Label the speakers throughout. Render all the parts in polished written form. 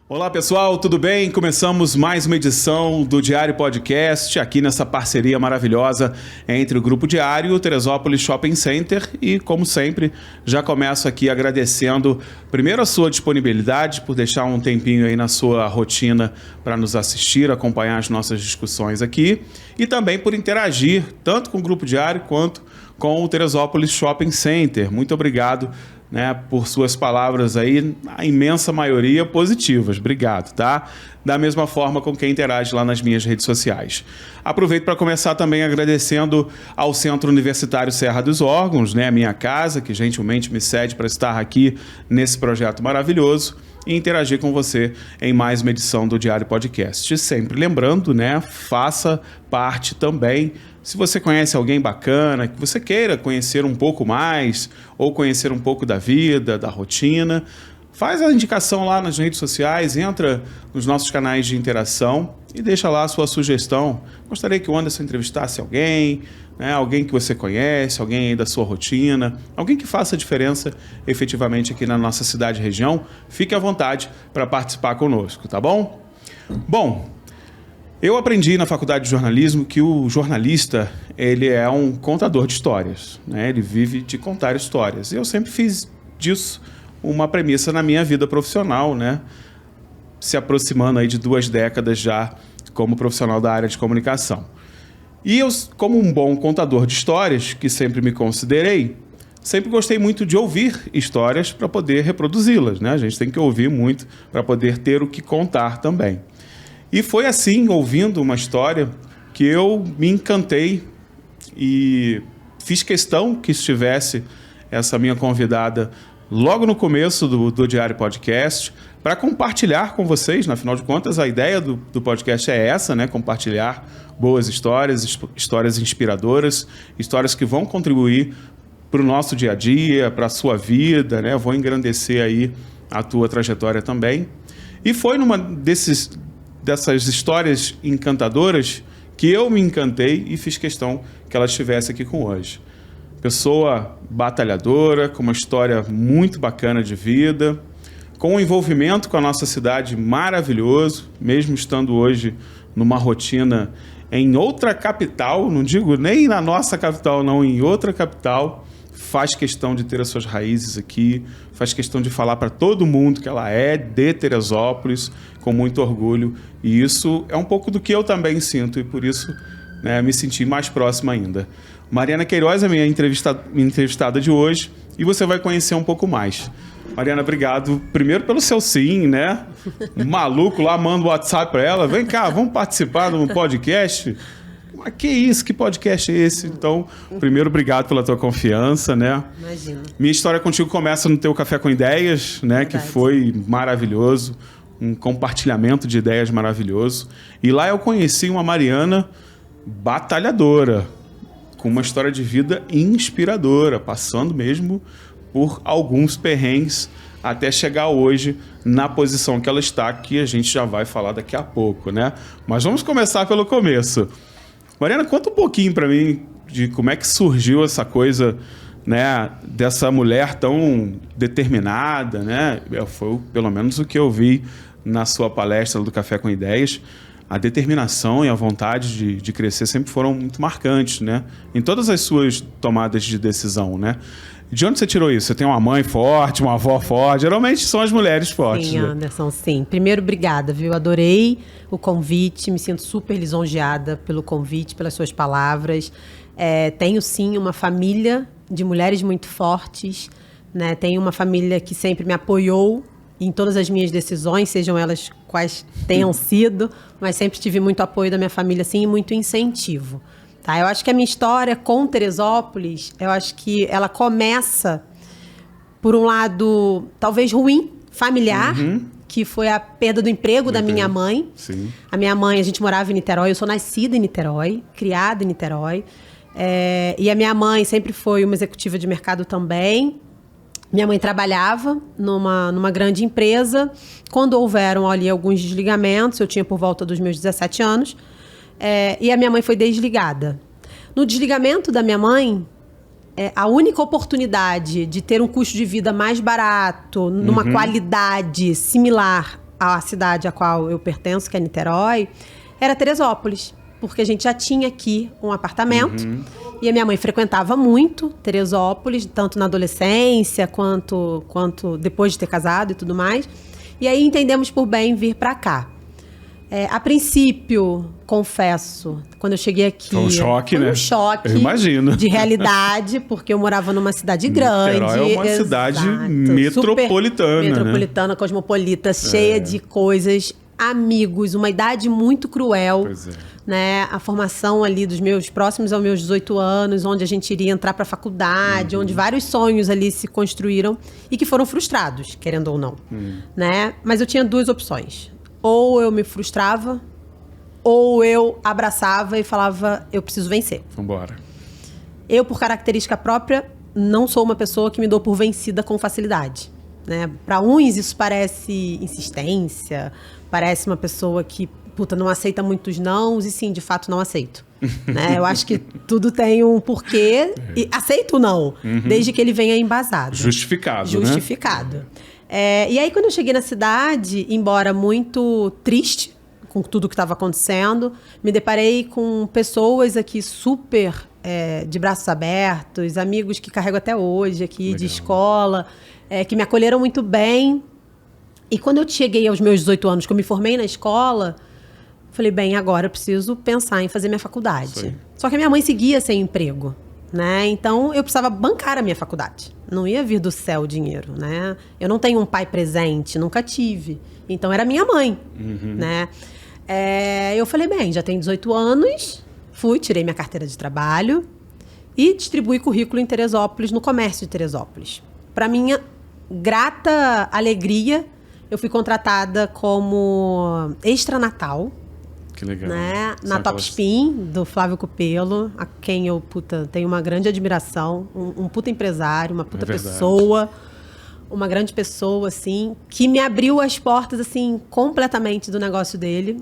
Speaker 1: Olá pessoal, tudo bem? Começamos mais uma edição do Diário Podcast, aqui nessa parceria maravilhosa entre o Grupo Diário e o Teresópolis Shopping Center. E, como sempre, já começo aqui agradecendo primeiro a sua disponibilidade por deixar um tempinho aí na sua rotina para nos assistir, acompanhar as nossas discussões aqui e também por interagir tanto com o Grupo Diário quanto com o Teresópolis Shopping Center. Muito obrigado, por suas palavras aí, a imensa maioria positivas. Obrigado, tá? Da mesma forma com quem interage lá nas minhas redes sociais. Aproveito para começar também agradecendo ao Centro Universitário Serra dos Órgãos, a minha casa, que gentilmente me cede para estar aqui nesse projeto maravilhoso e interagir com você em mais uma edição do Diário Podcast. Sempre lembrando, faça parte também. Se você conhece alguém bacana, que você queira conhecer um pouco mais, ou conhecer um pouco da vida, da rotina, faz a indicação lá nas redes sociais, entra nos nossos canais de interação e deixa lá a sua sugestão. Gostaria que o Anderson entrevistasse alguém, alguém que você conhece, alguém aí da sua rotina, alguém que faça diferença efetivamente aqui na nossa cidade e região. Fique à vontade para participar conosco, tá bom? Bom, eu aprendi na faculdade de jornalismo que o jornalista, ele é um contador de histórias, Ele vive de contar histórias. Eu sempre fiz disso uma premissa na minha vida profissional, Se aproximando aí de 2 décadas já como profissional da área de comunicação. E eu, como um bom contador de histórias, que sempre me considerei, sempre gostei muito de ouvir histórias para poder reproduzi-las, A gente tem que ouvir muito para poder ter o que contar também. E foi assim, ouvindo uma história, que eu me encantei e fiz questão que estivesse essa minha convidada logo no começo do Diário Podcast, para compartilhar com vocês. Afinal de contas, a ideia do podcast é essa, compartilhar boas histórias, histórias inspiradoras, histórias que vão contribuir para o nosso dia a dia, para a sua vida, vão engrandecer aí a tua trajetória também. E foi numa dessas histórias encantadoras que eu me encantei e fiz questão que ela estivesse aqui com hoje. Pessoa batalhadora, com uma história muito bacana de vida, com um envolvimento com a nossa cidade maravilhoso, mesmo estando hoje numa rotina em outra capital, não digo nem na nossa capital não, em outra capital, faz questão de ter as suas raízes aqui, faz questão de falar para todo mundo que ela é de Teresópolis, com muito orgulho. E isso é um pouco do que eu também sinto e por isso me senti mais próximo ainda. Mariana Queiroz é a minha entrevistada de hoje e você vai conhecer um pouco mais. Mariana, obrigado primeiro pelo seu sim, Um maluco lá manda um WhatsApp para ela, vem cá, vamos participar de um podcast? Mas que isso, que podcast é esse? Então, primeiro, obrigado pela tua confiança,
Speaker 2: Imagina.
Speaker 1: Minha história contigo começa no teu Café com Ideias, que foi maravilhoso, um compartilhamento de ideias maravilhoso. E lá eu conheci uma Mariana batalhadora, com uma história de vida inspiradora, passando mesmo por alguns perrengues até chegar hoje na posição que ela está, que a gente já vai falar daqui a pouco, Mas vamos começar pelo começo. Mariana, conta um pouquinho para mim de como é que surgiu essa coisa, dessa mulher tão determinada, Foi pelo menos o que eu vi na sua palestra do Café com Ideias. A determinação e a vontade de crescer sempre foram muito marcantes, Em todas as suas tomadas de decisão, De onde você tirou isso? Você tem uma mãe forte, uma avó forte? Geralmente são as mulheres fortes.
Speaker 2: Sim, Anderson, sim. Primeiro, obrigada, viu? Adorei o convite, me sinto super lisonjeada pelo convite, pelas suas palavras. Tenho, sim, uma família de mulheres muito fortes, Tenho uma família que sempre me apoiou em todas as minhas decisões, sejam elas quais tenham sido, mas sempre tive muito apoio da minha família, sim, e muito incentivo. Tá, eu acho que a minha história com Teresópolis, eu acho que ela começa por um lado, talvez ruim, familiar, que foi a perda do emprego da minha mãe.
Speaker 1: Sim.
Speaker 2: A minha mãe, a gente morava em Niterói, eu sou nascida em Niterói, criada em Niterói. E a minha mãe sempre foi uma executiva de mercado também. Minha mãe trabalhava numa grande empresa. Quando houveram ali alguns desligamentos, eu tinha por volta dos meus 17 anos, e a minha mãe foi desligada. No desligamento da minha mãe, a única oportunidade de ter um custo de vida mais barato, numa qualidade similar à cidade a qual eu pertenço, que é Niterói, era Teresópolis. Porque a gente já tinha aqui um apartamento e a minha mãe frequentava muito Teresópolis, tanto na adolescência quanto depois de ter casado e tudo mais. E aí entendemos por bem vir para cá. A princípio, confesso, quando eu cheguei aqui...
Speaker 1: Foi um choque, né?
Speaker 2: Um choque.
Speaker 1: Eu imagino.
Speaker 2: De realidade, porque eu morava numa cidade grande.
Speaker 1: Niterói é uma cidade metropolitana,
Speaker 2: metropolitana,
Speaker 1: né?
Speaker 2: Cosmopolita, cheia de coisas, amigos, uma idade muito cruel.
Speaker 1: Pois é.
Speaker 2: Né? A formação ali dos meus próximos aos meus 18 anos, onde a gente iria entrar para a faculdade, onde vários sonhos ali se construíram e que foram frustrados, querendo ou não. Né? Mas eu tinha duas opções. Ou eu me frustrava, ou eu abraçava e falava, eu preciso vencer.
Speaker 1: Vambora.
Speaker 2: Eu, por característica própria, não sou uma pessoa que me dou por vencida com facilidade. Né? Para uns isso parece insistência, parece uma pessoa que não aceita muitos nãos, e sim, de fato não aceito. Né? Eu acho que tudo tem um porquê, e aceito o não, desde que ele venha embasado.
Speaker 1: Justificado.
Speaker 2: Né? E aí, quando eu cheguei na cidade, embora muito triste com tudo que estava acontecendo, me deparei com pessoas aqui super de braços abertos, amigos que carrego até hoje aqui, legal, de escola, que me acolheram muito bem. E quando eu cheguei aos meus 18 anos, que eu me formei na escola, falei, bem, agora eu preciso pensar em fazer minha faculdade. Sim. Só que a minha mãe seguia sem emprego, né? Então, eu precisava bancar a minha faculdade. Não ia vir do céu o dinheiro, né? Eu não tenho um pai presente, nunca tive. Então, era minha mãe, né? Eu falei, bem, já tenho 18 anos, tirei minha carteira de trabalho e distribuí currículo em Teresópolis, no comércio de Teresópolis. Para minha grata alegria, eu fui contratada como extra-natal.
Speaker 1: Que legal.
Speaker 2: Né? Na Top Spin, do Flávio Cupelo, a quem eu tenho uma grande admiração, um puta empresário, uma puta pessoa, uma grande pessoa, assim, que me abriu as portas, assim, completamente do negócio dele.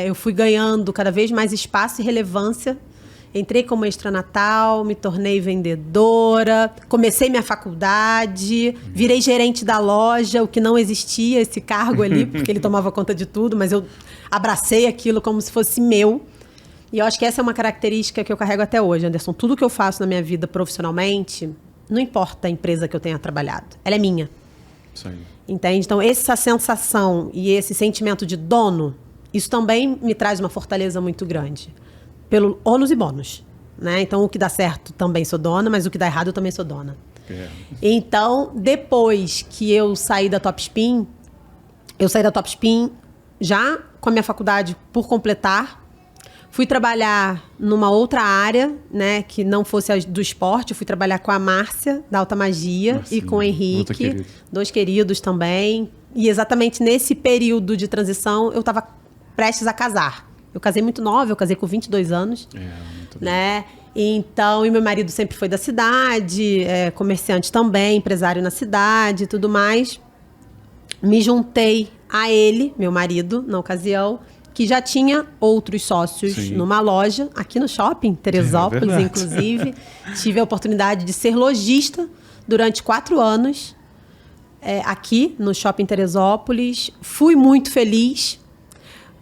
Speaker 2: Eu fui ganhando cada vez mais espaço e relevância. Entrei como extra-natal, me tornei vendedora, comecei minha faculdade, virei gerente da loja, o que não existia, esse cargo ali, porque ele tomava conta de tudo, mas eu abracei aquilo como se fosse meu. E eu acho que essa é uma característica que eu carrego até hoje, Anderson. Tudo que eu faço na minha vida profissionalmente, não importa a empresa que eu tenha trabalhado, ela é minha.
Speaker 1: Sim.
Speaker 2: Entende? Então, essa sensação e esse sentimento de dono, isso também me traz uma fortaleza muito grande. Pelo ônus e bônus, né? Então, o que dá certo também sou dona, mas o que dá errado eu também sou dona. Então, depois que eu saí da Top Spin, já com a minha faculdade por completar, fui trabalhar numa outra área, né, que não fosse a do esporte. Fui trabalhar com a Márcia, da Alta Magia, e com o Henrique, dois queridos também. E exatamente nesse período de transição, eu estava prestes a casar. Eu casei muito nova, eu casei com 22 anos. Muito né? Então, e meu marido sempre foi da cidade, comerciante também, empresário na cidade e tudo mais. Me juntei a ele, meu marido, na ocasião, que já tinha outros sócios numa loja, aqui no shopping, Teresópolis, inclusive. Tive a oportunidade de ser lojista durante 4 anos, aqui no shopping Teresópolis. Fui muito feliz.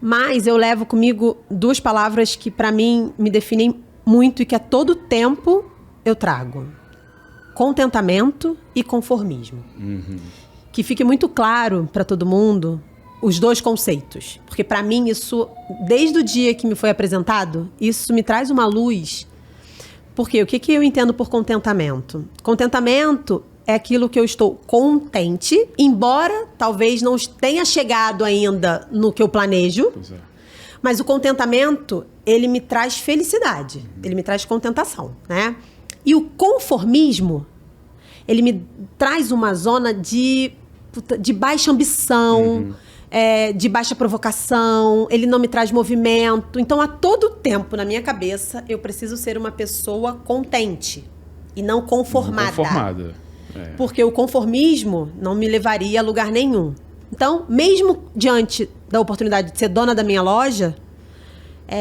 Speaker 2: Mas eu levo comigo 2 palavras que, para mim, me definem muito e que a todo tempo eu trago. Contentamento e conformismo. Que fique muito claro para todo mundo os 2 conceitos. Porque, para mim, isso, desde o dia que me foi apresentado, isso me traz uma luz. Porque o que eu entendo por contentamento? Contentamento é aquilo que eu estou contente, embora talvez não tenha chegado ainda no que eu planejo. Mas o contentamento, ele me traz felicidade, ele me traz contentação, né? E o conformismo, ele me traz uma zona de baixa ambição, de baixa provocação, ele não me traz movimento. Então, a todo tempo, na minha cabeça, eu preciso ser uma pessoa contente e não conformada. Porque o conformismo não me levaria a lugar nenhum. Então, mesmo diante da oportunidade de ser dona da minha loja,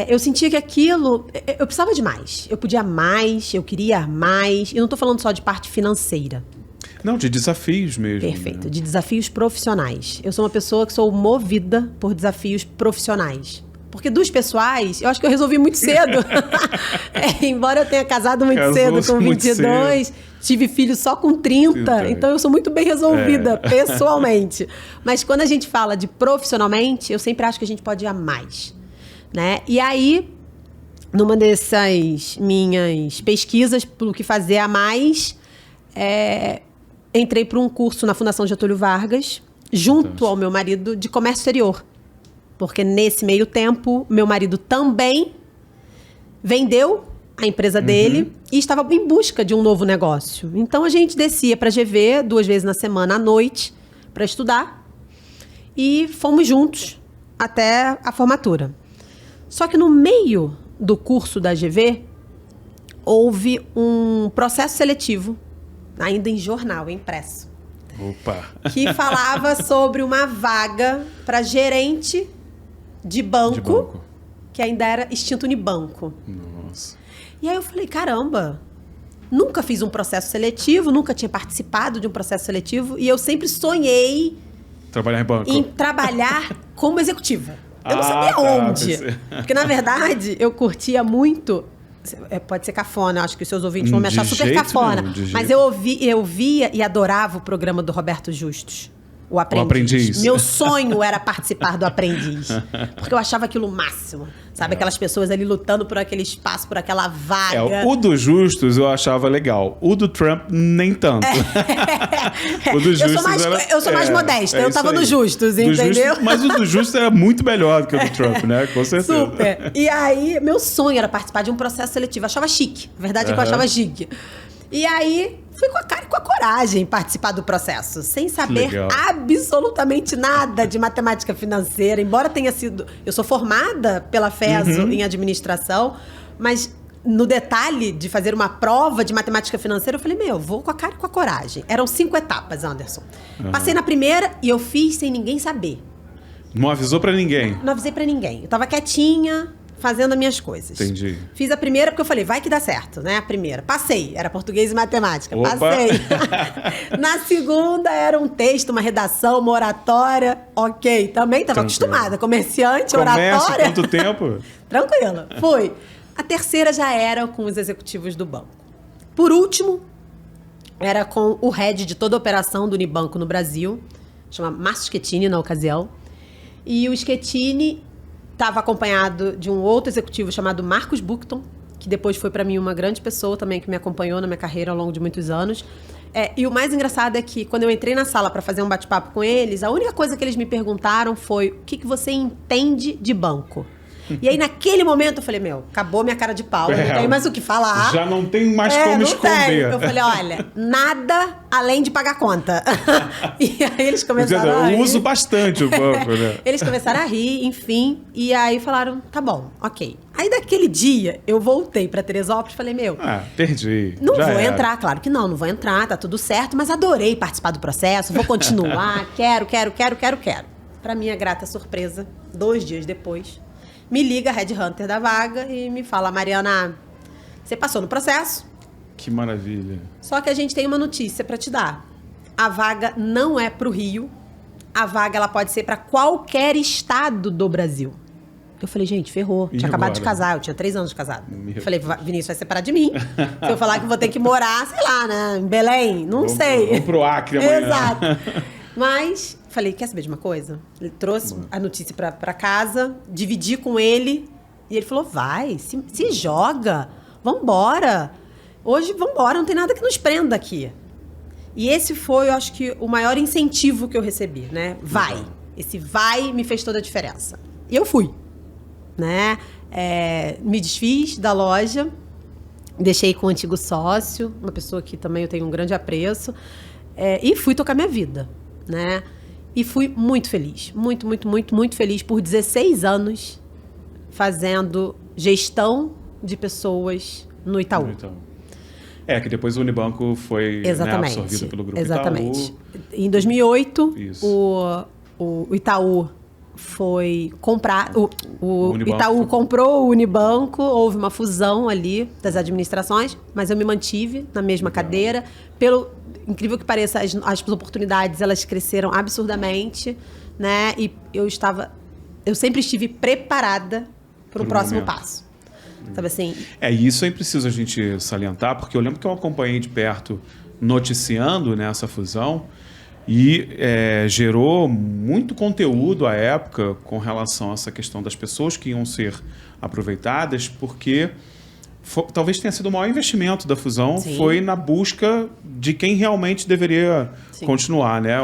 Speaker 2: eu sentia que aquilo... Eu precisava de mais. Eu podia mais, eu queria mais. E não estou falando só de parte financeira.
Speaker 1: Não, de desafios mesmo.
Speaker 2: Perfeito,
Speaker 1: né?
Speaker 2: de desafios profissionais. Eu sou uma pessoa que sou movida por desafios profissionais. Porque dos pessoais, eu acho que eu resolvi muito cedo. Embora eu tenha casado muito cedo, com 22, tive filho só com 30. Então eu sou muito bem resolvida, pessoalmente. Mas quando a gente fala de profissionalmente, eu sempre acho que a gente pode ir a mais. Né? E aí, numa dessas minhas pesquisas pelo que fazer a mais, entrei para um curso na Fundação Getúlio Vargas, junto ao meu marido, de comércio exterior. Porque nesse meio tempo, meu marido também vendeu a empresa dele e estava em busca de um novo negócio. Então a gente descia para a GV 2 vezes na semana à noite para estudar e fomos juntos até a formatura. Só que no meio do curso da GV, houve um processo seletivo, ainda em jornal, impresso.
Speaker 1: Opa!
Speaker 2: Que falava sobre uma vaga para gerente de banco, que ainda era extinto Unibanco.
Speaker 1: Nossa.
Speaker 2: E aí eu falei, caramba, nunca fiz um processo seletivo, nunca tinha participado de um processo seletivo, e eu sempre sonhei
Speaker 1: trabalhar em banco.
Speaker 2: Em trabalhar como executiva. Eu não sabia onde. Porque, na verdade, eu curtia muito... Pode ser cafona, acho que os seus ouvintes vão me achar super cafona. Mas eu via e adorava o programa do Roberto Justus. O Aprendiz. Meu sonho era participar do Aprendiz. Porque eu achava aquilo o máximo. Sabe, aquelas pessoas ali lutando por aquele espaço, por aquela vaga.
Speaker 1: O do Justus eu achava legal. O do Trump, nem tanto. O do Justus
Speaker 2: eu sou mais modesta. Eu tava no Justus, entendeu?
Speaker 1: Mas o do Justus era muito melhor do que o do Trump, né? Com certeza.
Speaker 2: Super. E aí, meu sonho era participar de um processo seletivo. Eu achava chique. A verdade é que eu achava chique. E aí, fui com a cara e com a coragem participar do processo, sem saber absolutamente nada de matemática financeira, embora tenha sido... Eu sou formada pela FESO em administração, mas no detalhe de fazer uma prova de matemática financeira, eu falei, vou com a cara e com a coragem. Eram 5 etapas, Anderson. Passei na primeira e eu fiz sem ninguém saber.
Speaker 1: Não avisou pra ninguém?
Speaker 2: Não avisei pra ninguém. Eu tava quietinha, fazendo as minhas coisas.
Speaker 1: Entendi.
Speaker 2: Fiz a primeira porque eu falei, vai que dá certo, né? A primeira. Passei. Era português e matemática.
Speaker 1: Opa.
Speaker 2: Passei. Na segunda era um texto, uma redação, uma oratória. Ok. Também estava acostumada. Comerciante, oratória.
Speaker 1: Quanto tempo?
Speaker 2: Tranquila. Fui. A terceira já era com os executivos do banco. Por último, era com o head de toda a operação do Unibanco no Brasil. Chama Márcio Schettini, na ocasião. E o Schettini... estava acompanhado de um outro executivo chamado Marcos Buchton, que depois foi para mim uma grande pessoa também, que me acompanhou na minha carreira ao longo de muitos anos. E o mais engraçado é que, quando eu entrei na sala para fazer um bate-papo com eles, a única coisa que eles me perguntaram foi: o que você entende de banco? E aí, naquele momento, eu falei, acabou minha cara de pau, não tem mais o que falar.
Speaker 1: Já não tem mais como esconder.
Speaker 2: Eu falei, olha, nada além de pagar conta. E aí eles começaram a rir.
Speaker 1: Eu uso bastante o banco, né?
Speaker 2: Eles começaram a rir, enfim, e aí falaram, tá bom, ok. Aí, daquele dia, eu voltei pra Teresópolis e falei,
Speaker 1: perdi.
Speaker 2: Não vou entrar, claro que não vou entrar, tá tudo certo, mas adorei participar do processo, vou continuar, quero. Pra minha grata surpresa, 2 dias depois... me liga a headhunter da vaga e me fala, Mariana, você passou no processo.
Speaker 1: Que maravilha.
Speaker 2: Só que a gente tem uma notícia para te dar. A vaga não é pro Rio. A vaga ela pode ser para qualquer estado do Brasil. Eu falei, gente, ferrou. Tinha acabado de casar, eu tinha 3 anos de casado. Eu falei, Vinícius vai separar de mim. Se eu falar que vou ter que morar, sei lá, né, em Belém, não sei.
Speaker 1: Vamos pro Acre amanhã.
Speaker 2: Exato. Mas... falei, quer saber de uma coisa? Ele trouxe a notícia pra casa, dividi com ele, e ele falou, vai, se joga, vambora. Hoje, vambora, não tem nada que nos prenda aqui. E esse foi, eu acho que, o maior incentivo que eu recebi, né? Vai. Esse vai me fez toda a diferença. E eu fui, né? Me desfiz da loja, deixei com o antigo sócio, uma pessoa que também eu tenho um grande apreço, e fui tocar minha vida, né? E fui muito feliz, muito feliz por 16 anos fazendo gestão de pessoas no Itaú.
Speaker 1: Que depois o Unibanco foi, né, absorvido pelo grupo Itaú.
Speaker 2: Em 2008, o Itaú foi comprar... O
Speaker 1: Unibanco.
Speaker 2: Itaú comprou o Unibanco, houve uma fusão ali das administrações, mas eu me mantive na mesma cadeira. Pelo incrível que pareça, as oportunidades, elas cresceram absurdamente, né? E eu sempre estive preparada para o próximo passo. Sabe assim?
Speaker 1: Isso é preciso a gente salientar, porque eu lembro que eu acompanhei de perto noticiando, né, essa fusão e gerou muito conteúdo à época com relação a essa questão das pessoas que iam ser aproveitadas, porque talvez tenha sido o maior investimento da fusão. Sim. Foi na busca de quem realmente deveria continuar, né?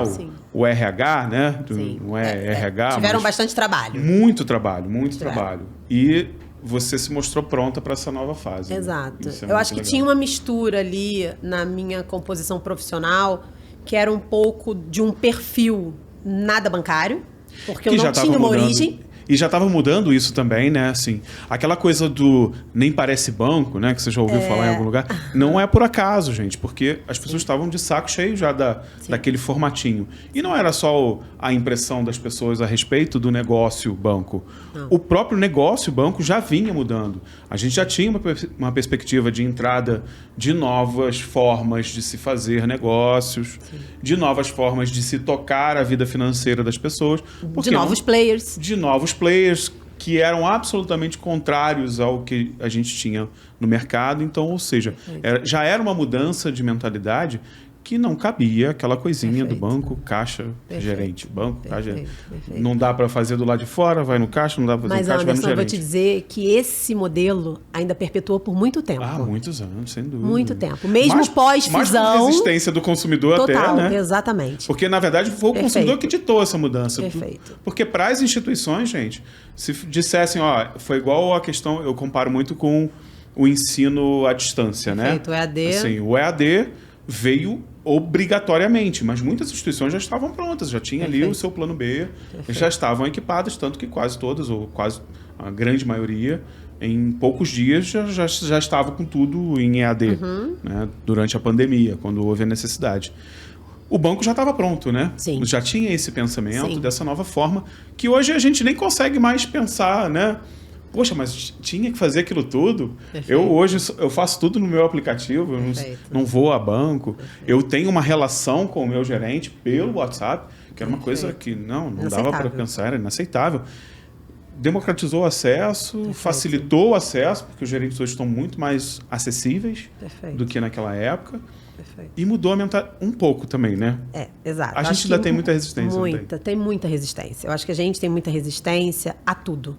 Speaker 1: O RH, né? Não é RH.
Speaker 2: Tiveram bastante trabalho.
Speaker 1: Muito trabalho. E você se mostrou pronta para essa nova fase.
Speaker 2: Exato. Eu acho que tinha uma mistura ali na minha composição profissional que era um pouco de um perfil nada bancário, porque eu não tinha uma origem.
Speaker 1: E já estava mudando isso também, né? Assim, aquela coisa do nem parece banco, né? Que você já ouviu falar em algum lugar. Não é por acaso, gente, porque as pessoas estavam de saco cheio já daquele formatinho. E não era só a impressão das pessoas a respeito do negócio banco. Não. O próprio negócio banco já vinha mudando. A gente já tinha uma perspectiva de entrada de novas formas de se fazer negócios, de novas formas de se tocar a vida financeira das pessoas.
Speaker 2: De novos players.
Speaker 1: De novos players que eram absolutamente contrários ao que a gente tinha no mercado. Então, ou seja, já era uma mudança de mentalidade que não cabia aquela coisinha do banco, caixa, gerente. Banco, caixa, gerente. Não dá para fazer do lado de fora, vai no caixa, não dá para fazer no caixa, vai no gerente.
Speaker 2: Mas, Anderson, eu vou te dizer que esse modelo ainda perpetuou por muito tempo.
Speaker 1: Muitos anos, sem dúvida.
Speaker 2: Muito tempo. Mesmo pós-fusão...
Speaker 1: Mais com resistência do consumidor
Speaker 2: total,
Speaker 1: até, né?
Speaker 2: Exatamente.
Speaker 1: Porque, na verdade, foi o consumidor que ditou essa mudança.
Speaker 2: Perfeito.
Speaker 1: Porque para as instituições, gente, se dissessem, foi igual a questão, eu comparo muito com o ensino à distância,
Speaker 2: Perfeito.
Speaker 1: né?
Speaker 2: O EAD.
Speaker 1: Assim, o EAD veio obrigatoriamente, mas muitas instituições já estavam prontas, já tinha ali o seu plano B, já estavam equipadas, tanto que quase todas, ou quase a grande maioria, em poucos dias já estava com tudo em EAD, né, durante a pandemia, quando houve a necessidade. O banco já estava pronto, né?
Speaker 2: Sim.
Speaker 1: Já tinha esse pensamento dessa nova forma, que hoje a gente nem consegue mais pensar, né? Poxa, mas tinha que fazer aquilo tudo. Hoje eu faço tudo no meu aplicativo, eu não vou a banco. Eu tenho uma relação com o meu gerente pelo WhatsApp, que era uma coisa que não dava para pensar, era inaceitável. Democratizou o acesso, facilitou o acesso, porque os gerentes hoje estão muito mais acessíveis do que naquela época. E mudou a mentalidade um pouco também, né?
Speaker 2: Exato.
Speaker 1: A gente ainda tem muita resistência.
Speaker 2: Tem muita resistência. Eu acho que a gente tem muita resistência a tudo.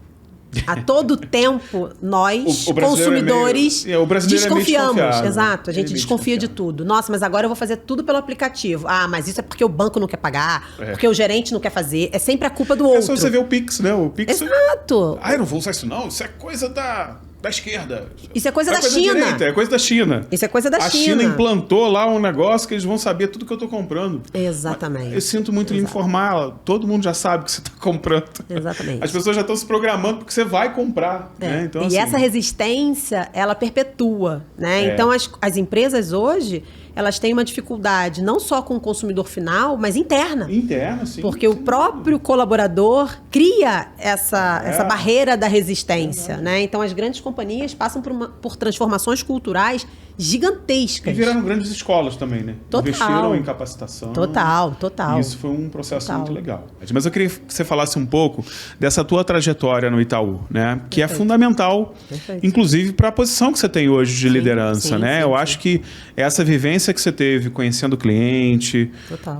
Speaker 2: A todo tempo, nós, consumidores, desconfiamos. Exato, a gente desconfia de tudo. Nossa, mas agora eu vou fazer tudo pelo aplicativo. Mas isso é porque o banco não quer pagar, porque o gerente não quer fazer. É sempre a culpa do outro.
Speaker 1: É só você ver o Pix, né? O Pix.
Speaker 2: Exato.
Speaker 1: Eu não vou usar isso não, isso é coisa da esquerda.
Speaker 2: Isso é coisa da China.
Speaker 1: É coisa da China.
Speaker 2: Isso é coisa da China.
Speaker 1: A China implantou lá um negócio que eles vão saber tudo que eu tô comprando.
Speaker 2: Exatamente.
Speaker 1: Eu sinto muito lhe informar. Todo mundo já sabe o que você tá comprando.
Speaker 2: Exatamente.
Speaker 1: As pessoas já estão se programando porque você vai comprar. Né? Então,
Speaker 2: e essa resistência, ela perpetua. Né? Então, as empresas hoje, elas têm uma dificuldade não só com o consumidor final, mas interna.
Speaker 1: Interna, sim.
Speaker 2: Porque o próprio colaborador cria essa barreira da resistência. Né? Então, as grandes companhias passam por transformações culturais gigantescas.
Speaker 1: E viraram grandes escolas também, né?
Speaker 2: Total.
Speaker 1: Investiram em capacitação.
Speaker 2: Total.
Speaker 1: E isso foi um processo muito legal. Mas eu queria que você falasse um pouco dessa tua trajetória no Itaú, né? Que é fundamental, inclusive, para a posição que você tem hoje de liderança, né? Eu acho que essa vivência que você teve conhecendo o cliente,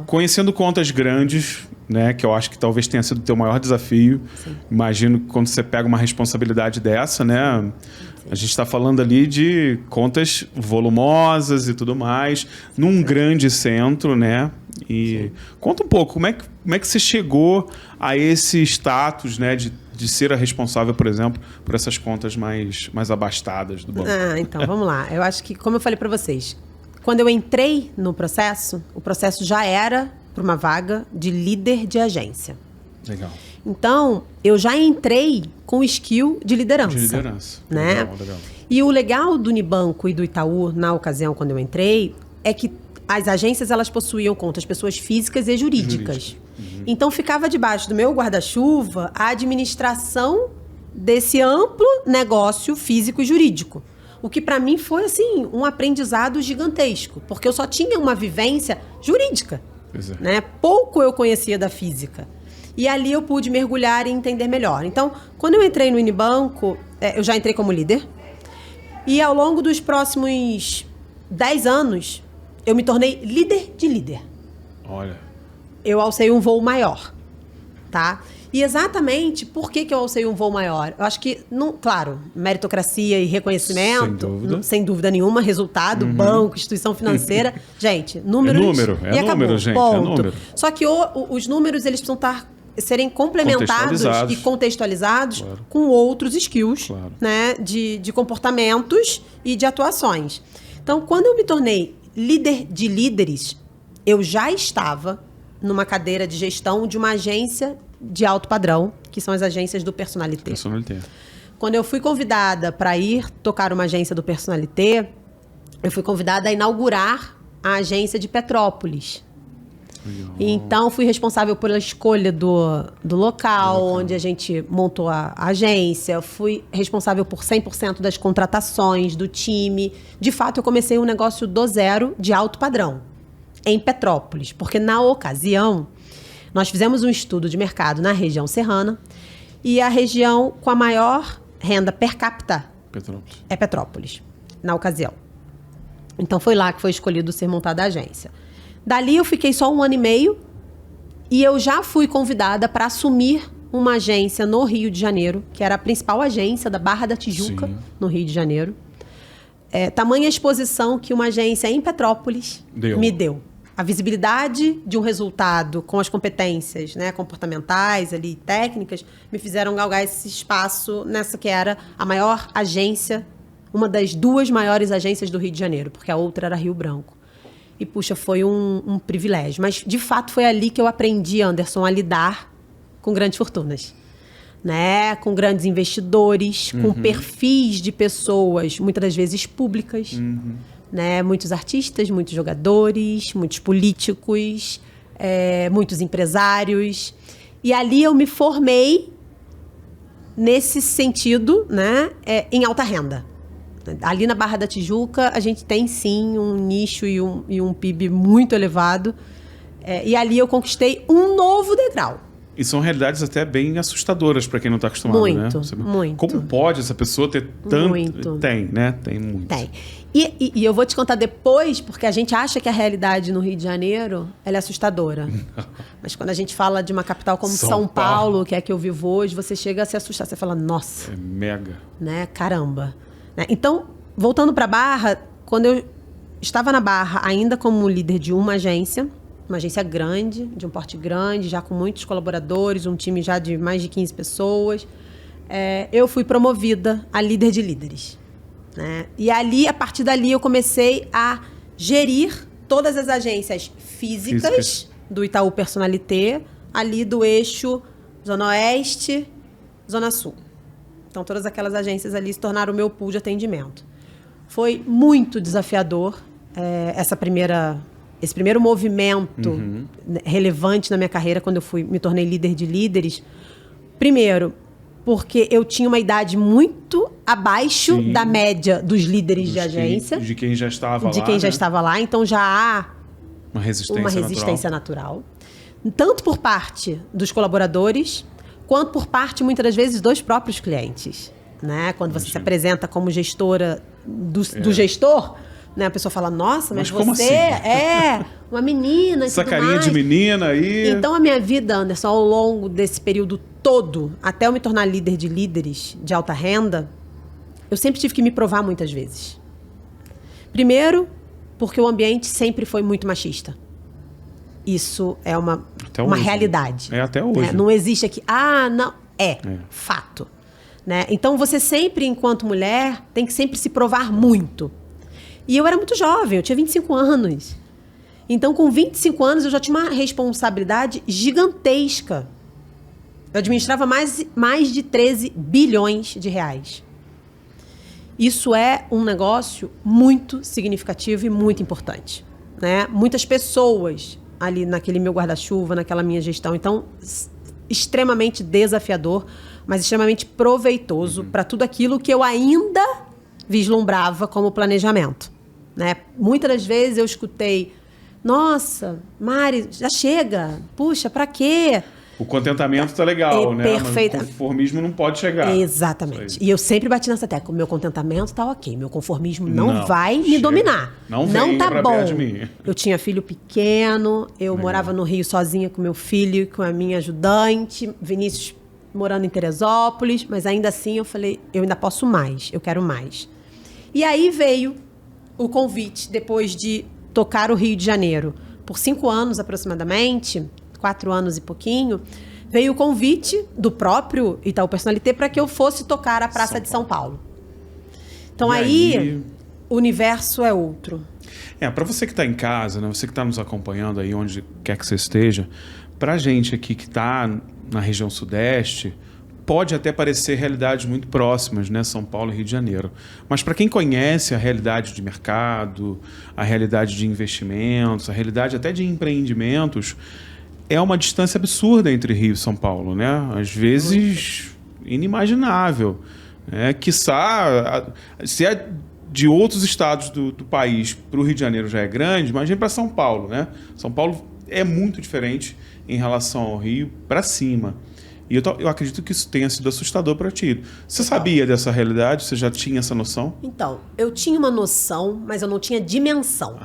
Speaker 1: conhecendo contas grandes, né? Que eu acho que talvez tenha sido o teu maior desafio. Imagino que quando você pega uma responsabilidade dessa, né? A gente está falando ali de contas volumosas e tudo mais, num grande centro, né? E conta um pouco, como é que você chegou a esse status, né? De ser a responsável, por exemplo, por essas contas mais abastadas do banco.
Speaker 2: Então, vamos lá. Eu acho que, como eu falei para vocês, quando eu entrei no processo, o processo já era para uma vaga de líder de agência.
Speaker 1: Legal.
Speaker 2: Então, eu já entrei com skill de liderança. Né?
Speaker 1: Legal.
Speaker 2: E o legal do Unibanco e do Itaú, na ocasião, quando eu entrei, é que as agências, elas possuíam contas pessoas físicas e jurídicas. Então ficava debaixo do meu guarda-chuva a administração desse amplo negócio físico e jurídico. O que para mim foi assim um aprendizado gigantesco, porque eu só tinha uma vivência jurídica, né? Pouco eu conhecia da física. E ali eu pude mergulhar e entender melhor. Então, quando eu entrei no Unibanco, eu já entrei como líder. E ao longo dos próximos 10 anos, eu me tornei líder de líder.
Speaker 1: Olha.
Speaker 2: Eu alcei um voo maior, tá? E exatamente por que eu alcei um voo maior? Eu acho que, claro, meritocracia e reconhecimento, sem dúvida nenhuma, resultado, banco, instituição financeira. Gente, números...
Speaker 1: É número, gente,
Speaker 2: ponto.
Speaker 1: É número.
Speaker 2: Só que os números, eles precisam serem complementados e contextualizados com outros skills, né, de comportamentos e de atuações. Então, quando eu me tornei líder de líderes, eu já estava numa cadeira de gestão de uma agência de alto padrão, que são as agências do Personnalité. Quando eu fui convidada para ir tocar uma agência do Personnalité, eu fui convidada a inaugurar a agência de Petrópolis. Então, fui responsável pela escolha do local onde a gente montou a agência. Fui responsável por 100% das contratações do time. De fato, eu comecei um negócio do zero, de alto padrão, em Petrópolis. Porque, na ocasião, nós fizemos um estudo de mercado na região serrana e a região com a maior renda per capita é Petrópolis, na ocasião. Então, foi lá que foi escolhido ser montada a agência. Dali eu fiquei só 1 ano e meio e eu já fui convidada para assumir uma agência no Rio de Janeiro, que era a principal agência da Barra da Tijuca, no Rio de Janeiro. Tamanha exposição que uma agência em Petrópolis me deu. A visibilidade de um resultado com as competências, né, comportamentais, ali, técnicas, me fizeram galgar esse espaço nessa que era a maior agência, uma das 2 maiores agências do Rio de Janeiro, porque a outra era Rio Branco. E, puxa, foi um privilégio. Mas, de fato, foi ali que eu aprendi, Anderson, a lidar com grandes fortunas. Né? Com grandes investidores, com perfis de pessoas, muitas das vezes públicas. Né? Muitos artistas, muitos jogadores, muitos políticos, muitos empresários. E ali eu me formei nesse sentido, né? Em alta renda. Ali na Barra da Tijuca, a gente tem, sim, um nicho e um PIB muito elevado. E ali eu conquistei um novo degrau.
Speaker 1: E são realidades até bem assustadoras para quem não está acostumado,
Speaker 2: muito,
Speaker 1: né?
Speaker 2: Muito.
Speaker 1: Como pode essa pessoa ter tanto...
Speaker 2: Muito.
Speaker 1: Tem, né? Tem muito.
Speaker 2: Tem. E eu vou te contar depois, porque a gente acha que a realidade no Rio de Janeiro ela é assustadora. Mas quando a gente fala de uma capital como São Paulo, que é a que eu vivo hoje, você chega a se assustar. Você fala, nossa.
Speaker 1: É mega.
Speaker 2: Né? Caramba. Né? Então, voltando para a Barra, quando eu estava na Barra ainda como líder de uma agência grande, de um porte grande, já com muitos colaboradores, um time já de mais de 15 pessoas, eu fui promovida a líder de líderes. Né? E ali, a partir dali, eu comecei a gerir todas as agências físicas do Itaú Personnalité, ali do eixo Zona Oeste, Zona Sul. Então, todas aquelas agências ali se tornaram o meu pool de atendimento. Foi muito desafiador esse primeiro movimento relevante na minha carreira, quando eu me tornei líder de líderes. Primeiro, porque eu tinha uma idade muito abaixo da média dos líderes de agência.
Speaker 1: De quem já estava lá.
Speaker 2: De quem já estava lá. Então, já há
Speaker 1: uma resistência
Speaker 2: natural. Tanto por parte dos colaboradores, quanto por parte, muitas das vezes, dos próprios clientes. Né? Quando você se apresenta como gestora do gestor, né? A pessoa fala, nossa, mas você
Speaker 1: assim?
Speaker 2: É uma menina.
Speaker 1: Essa carinha de menina aí.
Speaker 2: Então, a minha vida, Anderson, ao longo desse período todo, até eu me tornar líder de líderes de alta renda, eu sempre tive que me provar muitas vezes. Primeiro, porque o ambiente sempre foi muito machista. Isso é uma realidade.
Speaker 1: Até hoje.
Speaker 2: Não existe aqui. Não. Fato. Né? Então, você sempre, enquanto mulher, tem que sempre se provar muito. E eu era muito jovem, eu tinha 25 anos. Então, com 25 anos, eu já tinha uma responsabilidade gigantesca. Eu administrava mais de 13 bilhões de reais. Isso é um negócio muito significativo e muito importante. Né? Muitas pessoas ali naquele meu guarda-chuva, naquela minha gestão. Então, extremamente desafiador, mas extremamente proveitoso para tudo aquilo que eu ainda vislumbrava como planejamento, né? Muitas das vezes eu escutei: nossa, Mari, já chega, puxa, para quê?
Speaker 1: O contentamento tá legal, né?
Speaker 2: Perfeito.
Speaker 1: Mas o conformismo não pode chegar.
Speaker 2: Exatamente. E eu sempre bati nessa tecla: o meu contentamento tá ok, meu conformismo não vai me
Speaker 1: chega.
Speaker 2: dominar.
Speaker 1: Não
Speaker 2: tá
Speaker 1: pra
Speaker 2: bom.
Speaker 1: perto de mim.
Speaker 2: Eu tinha filho pequeno, eu morava no Rio sozinha com meu filho, com a minha ajudante, Vinícius morando em Teresópolis, mas ainda assim eu falei: eu ainda posso mais, eu quero mais. E aí veio o convite, depois de tocar o Rio de Janeiro por 5 anos aproximadamente, 4 anos e pouquinho, veio o convite do próprio Itaú Personalité para que eu fosse tocar a Praça de São Paulo. Então aí o universo é outro.
Speaker 1: Para você que está em casa, né, você que está nos acompanhando aí onde quer que você esteja, pra gente aqui que está na região sudeste, pode até parecer realidades muito próximas, né? São Paulo e Rio de Janeiro. Mas para quem conhece a realidade de mercado, a realidade de investimentos, a realidade até de empreendimentos, é uma distância absurda entre Rio e São Paulo, né? Às vezes inimaginável. Quiçá, se é de outros estados do país para o Rio de Janeiro já é grande, imagine para São Paulo, né? São Paulo é muito diferente em relação ao Rio para cima. E eu acredito que isso tenha sido assustador para ti. Você sabia dessa realidade? Você já tinha essa noção?
Speaker 2: Então, eu tinha uma noção, mas eu não tinha dimensão.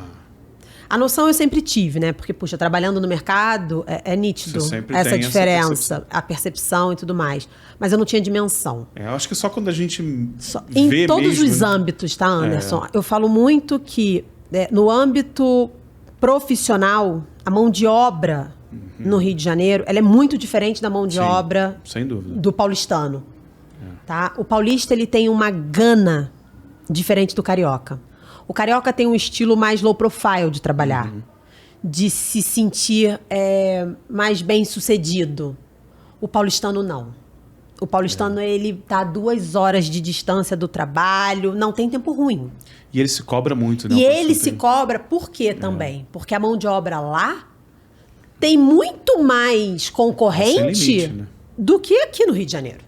Speaker 2: A noção eu sempre tive, né? Porque, puxa, trabalhando no mercado, é nítido essa diferença, a percepção e tudo mais. Mas eu não tinha dimensão.
Speaker 1: Eu acho que só quando a gente
Speaker 2: vê em todos mesmo, os âmbitos, tá, Anderson? Eu falo muito que no âmbito profissional, a mão de obra no Rio de Janeiro, ela é muito diferente da mão de obra
Speaker 1: sem dúvida,
Speaker 2: do paulistano. Tá? O paulista, ele tem uma gana diferente do carioca. O carioca tem um estilo mais low profile de trabalhar, de se sentir mais bem sucedido. O paulistano não. O paulistano, ele tá a 2 horas de distância do trabalho, não tem tempo ruim.
Speaker 1: E ele se cobra muito, né?
Speaker 2: E ele se cobra por quê também? Porque a mão de obra lá tem muito mais concorrente
Speaker 1: limite, né?
Speaker 2: do que aqui no Rio de Janeiro.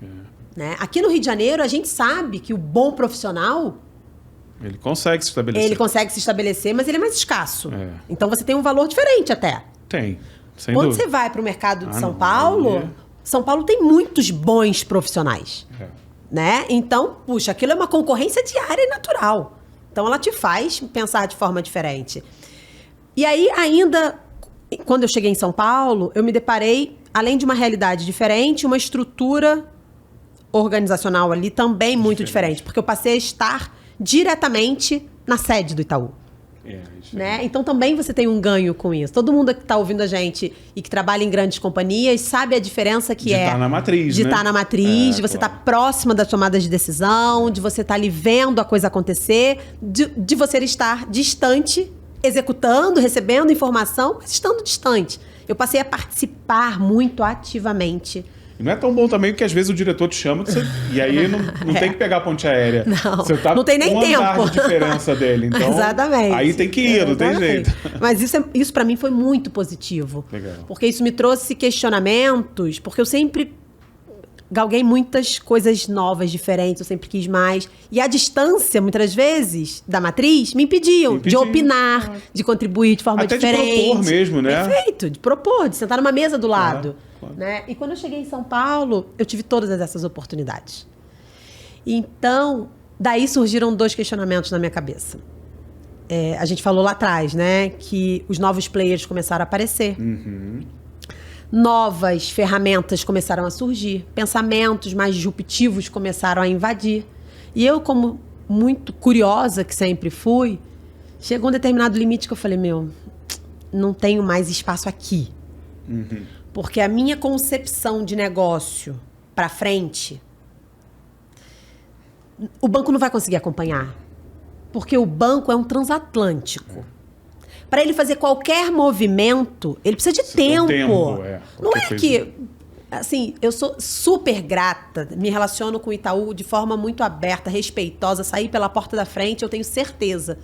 Speaker 2: Né? Aqui no Rio de Janeiro, a gente sabe que o bom profissional...
Speaker 1: Ele consegue se estabelecer.
Speaker 2: Ele consegue se estabelecer, mas ele é mais escasso. Então você tem um valor diferente até.
Speaker 1: Tem, sem
Speaker 2: Quando
Speaker 1: dúvida.
Speaker 2: você vai para o mercado de São Paulo, São Paulo tem muitos bons profissionais. Né? Então, puxa, aquilo é uma concorrência diária e natural. Então ela te faz pensar de forma diferente. E aí, ainda, quando eu cheguei em São Paulo, eu me deparei, além de uma realidade diferente, uma estrutura organizacional ali também muito diferente. Porque eu passei a estar diretamente na sede do Itaú. Né? Então também você tem um ganho com isso. Todo mundo que está ouvindo a gente e que trabalha em grandes companhias sabe a diferença que
Speaker 1: de estar na matriz,
Speaker 2: de estar na matriz, de você estar próxima das tomadas de decisão, de você estar ali vendo a coisa acontecer, de você estar distante, executando, recebendo informação, mas estando distante. Eu passei a participar muito ativamente.
Speaker 1: Não é tão bom também, porque às vezes o diretor te chama e aí não tem que pegar a ponte aérea.
Speaker 2: Não tem nem tempo.
Speaker 1: Andar de diferença dele. Então,
Speaker 2: exatamente.
Speaker 1: Aí tem que ir, não tem jeito.
Speaker 2: Mas isso para mim foi muito positivo.
Speaker 1: Legal.
Speaker 2: Porque isso me trouxe questionamentos, porque eu sempre galguei muitas coisas novas, diferentes, eu sempre quis mais. E a distância, muitas vezes, da matriz, me impediam de opinar, de contribuir de forma diferente.
Speaker 1: Até de propor mesmo, né?
Speaker 2: Perfeito, de propor, de sentar numa mesa do lado. Né? E quando eu cheguei em São Paulo, eu tive todas essas oportunidades. Então, daí surgiram 2 questionamentos na minha cabeça. A gente falou lá atrás, né, que os novos players começaram a aparecer. Novas ferramentas começaram a surgir. Pensamentos mais disruptivos começaram a invadir. E eu, como muito curiosa que sempre fui, chegou um determinado limite que eu falei, não tenho mais espaço aqui. Porque a minha concepção de negócio para frente, o banco não vai conseguir acompanhar. Porque o banco é um transatlântico. Para ele fazer qualquer movimento, ele precisa de tempo. Não é que... Assim, eu sou super grata, me relaciono com o Itaú de forma muito aberta, respeitosa, sair pela porta da frente, eu tenho certeza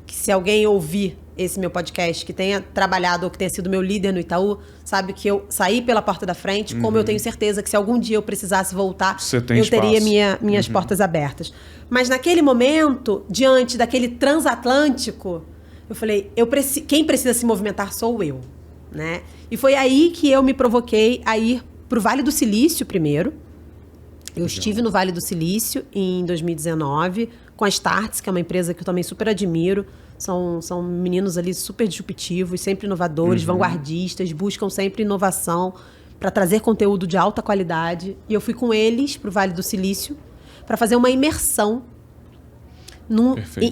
Speaker 2: que se alguém ouvir esse meu podcast, que tenha trabalhado ou que tenha sido meu líder no Itaú, sabe que eu saí pela porta da frente, como eu tenho certeza que se algum dia eu precisasse voltar, eu teria minhas portas abertas. Mas naquele momento, diante daquele transatlântico, eu falei, quem precisa se movimentar sou eu, né? E foi aí que eu me provoquei a ir para o Vale do Silício primeiro. Eu estive no Vale do Silício em 2019 com a Startse, que é uma empresa que eu também super admiro. São meninos ali super disruptivos, sempre inovadores, vanguardistas, buscam sempre inovação para trazer conteúdo de alta qualidade. E eu fui com eles para o Vale do Silício para fazer uma imersão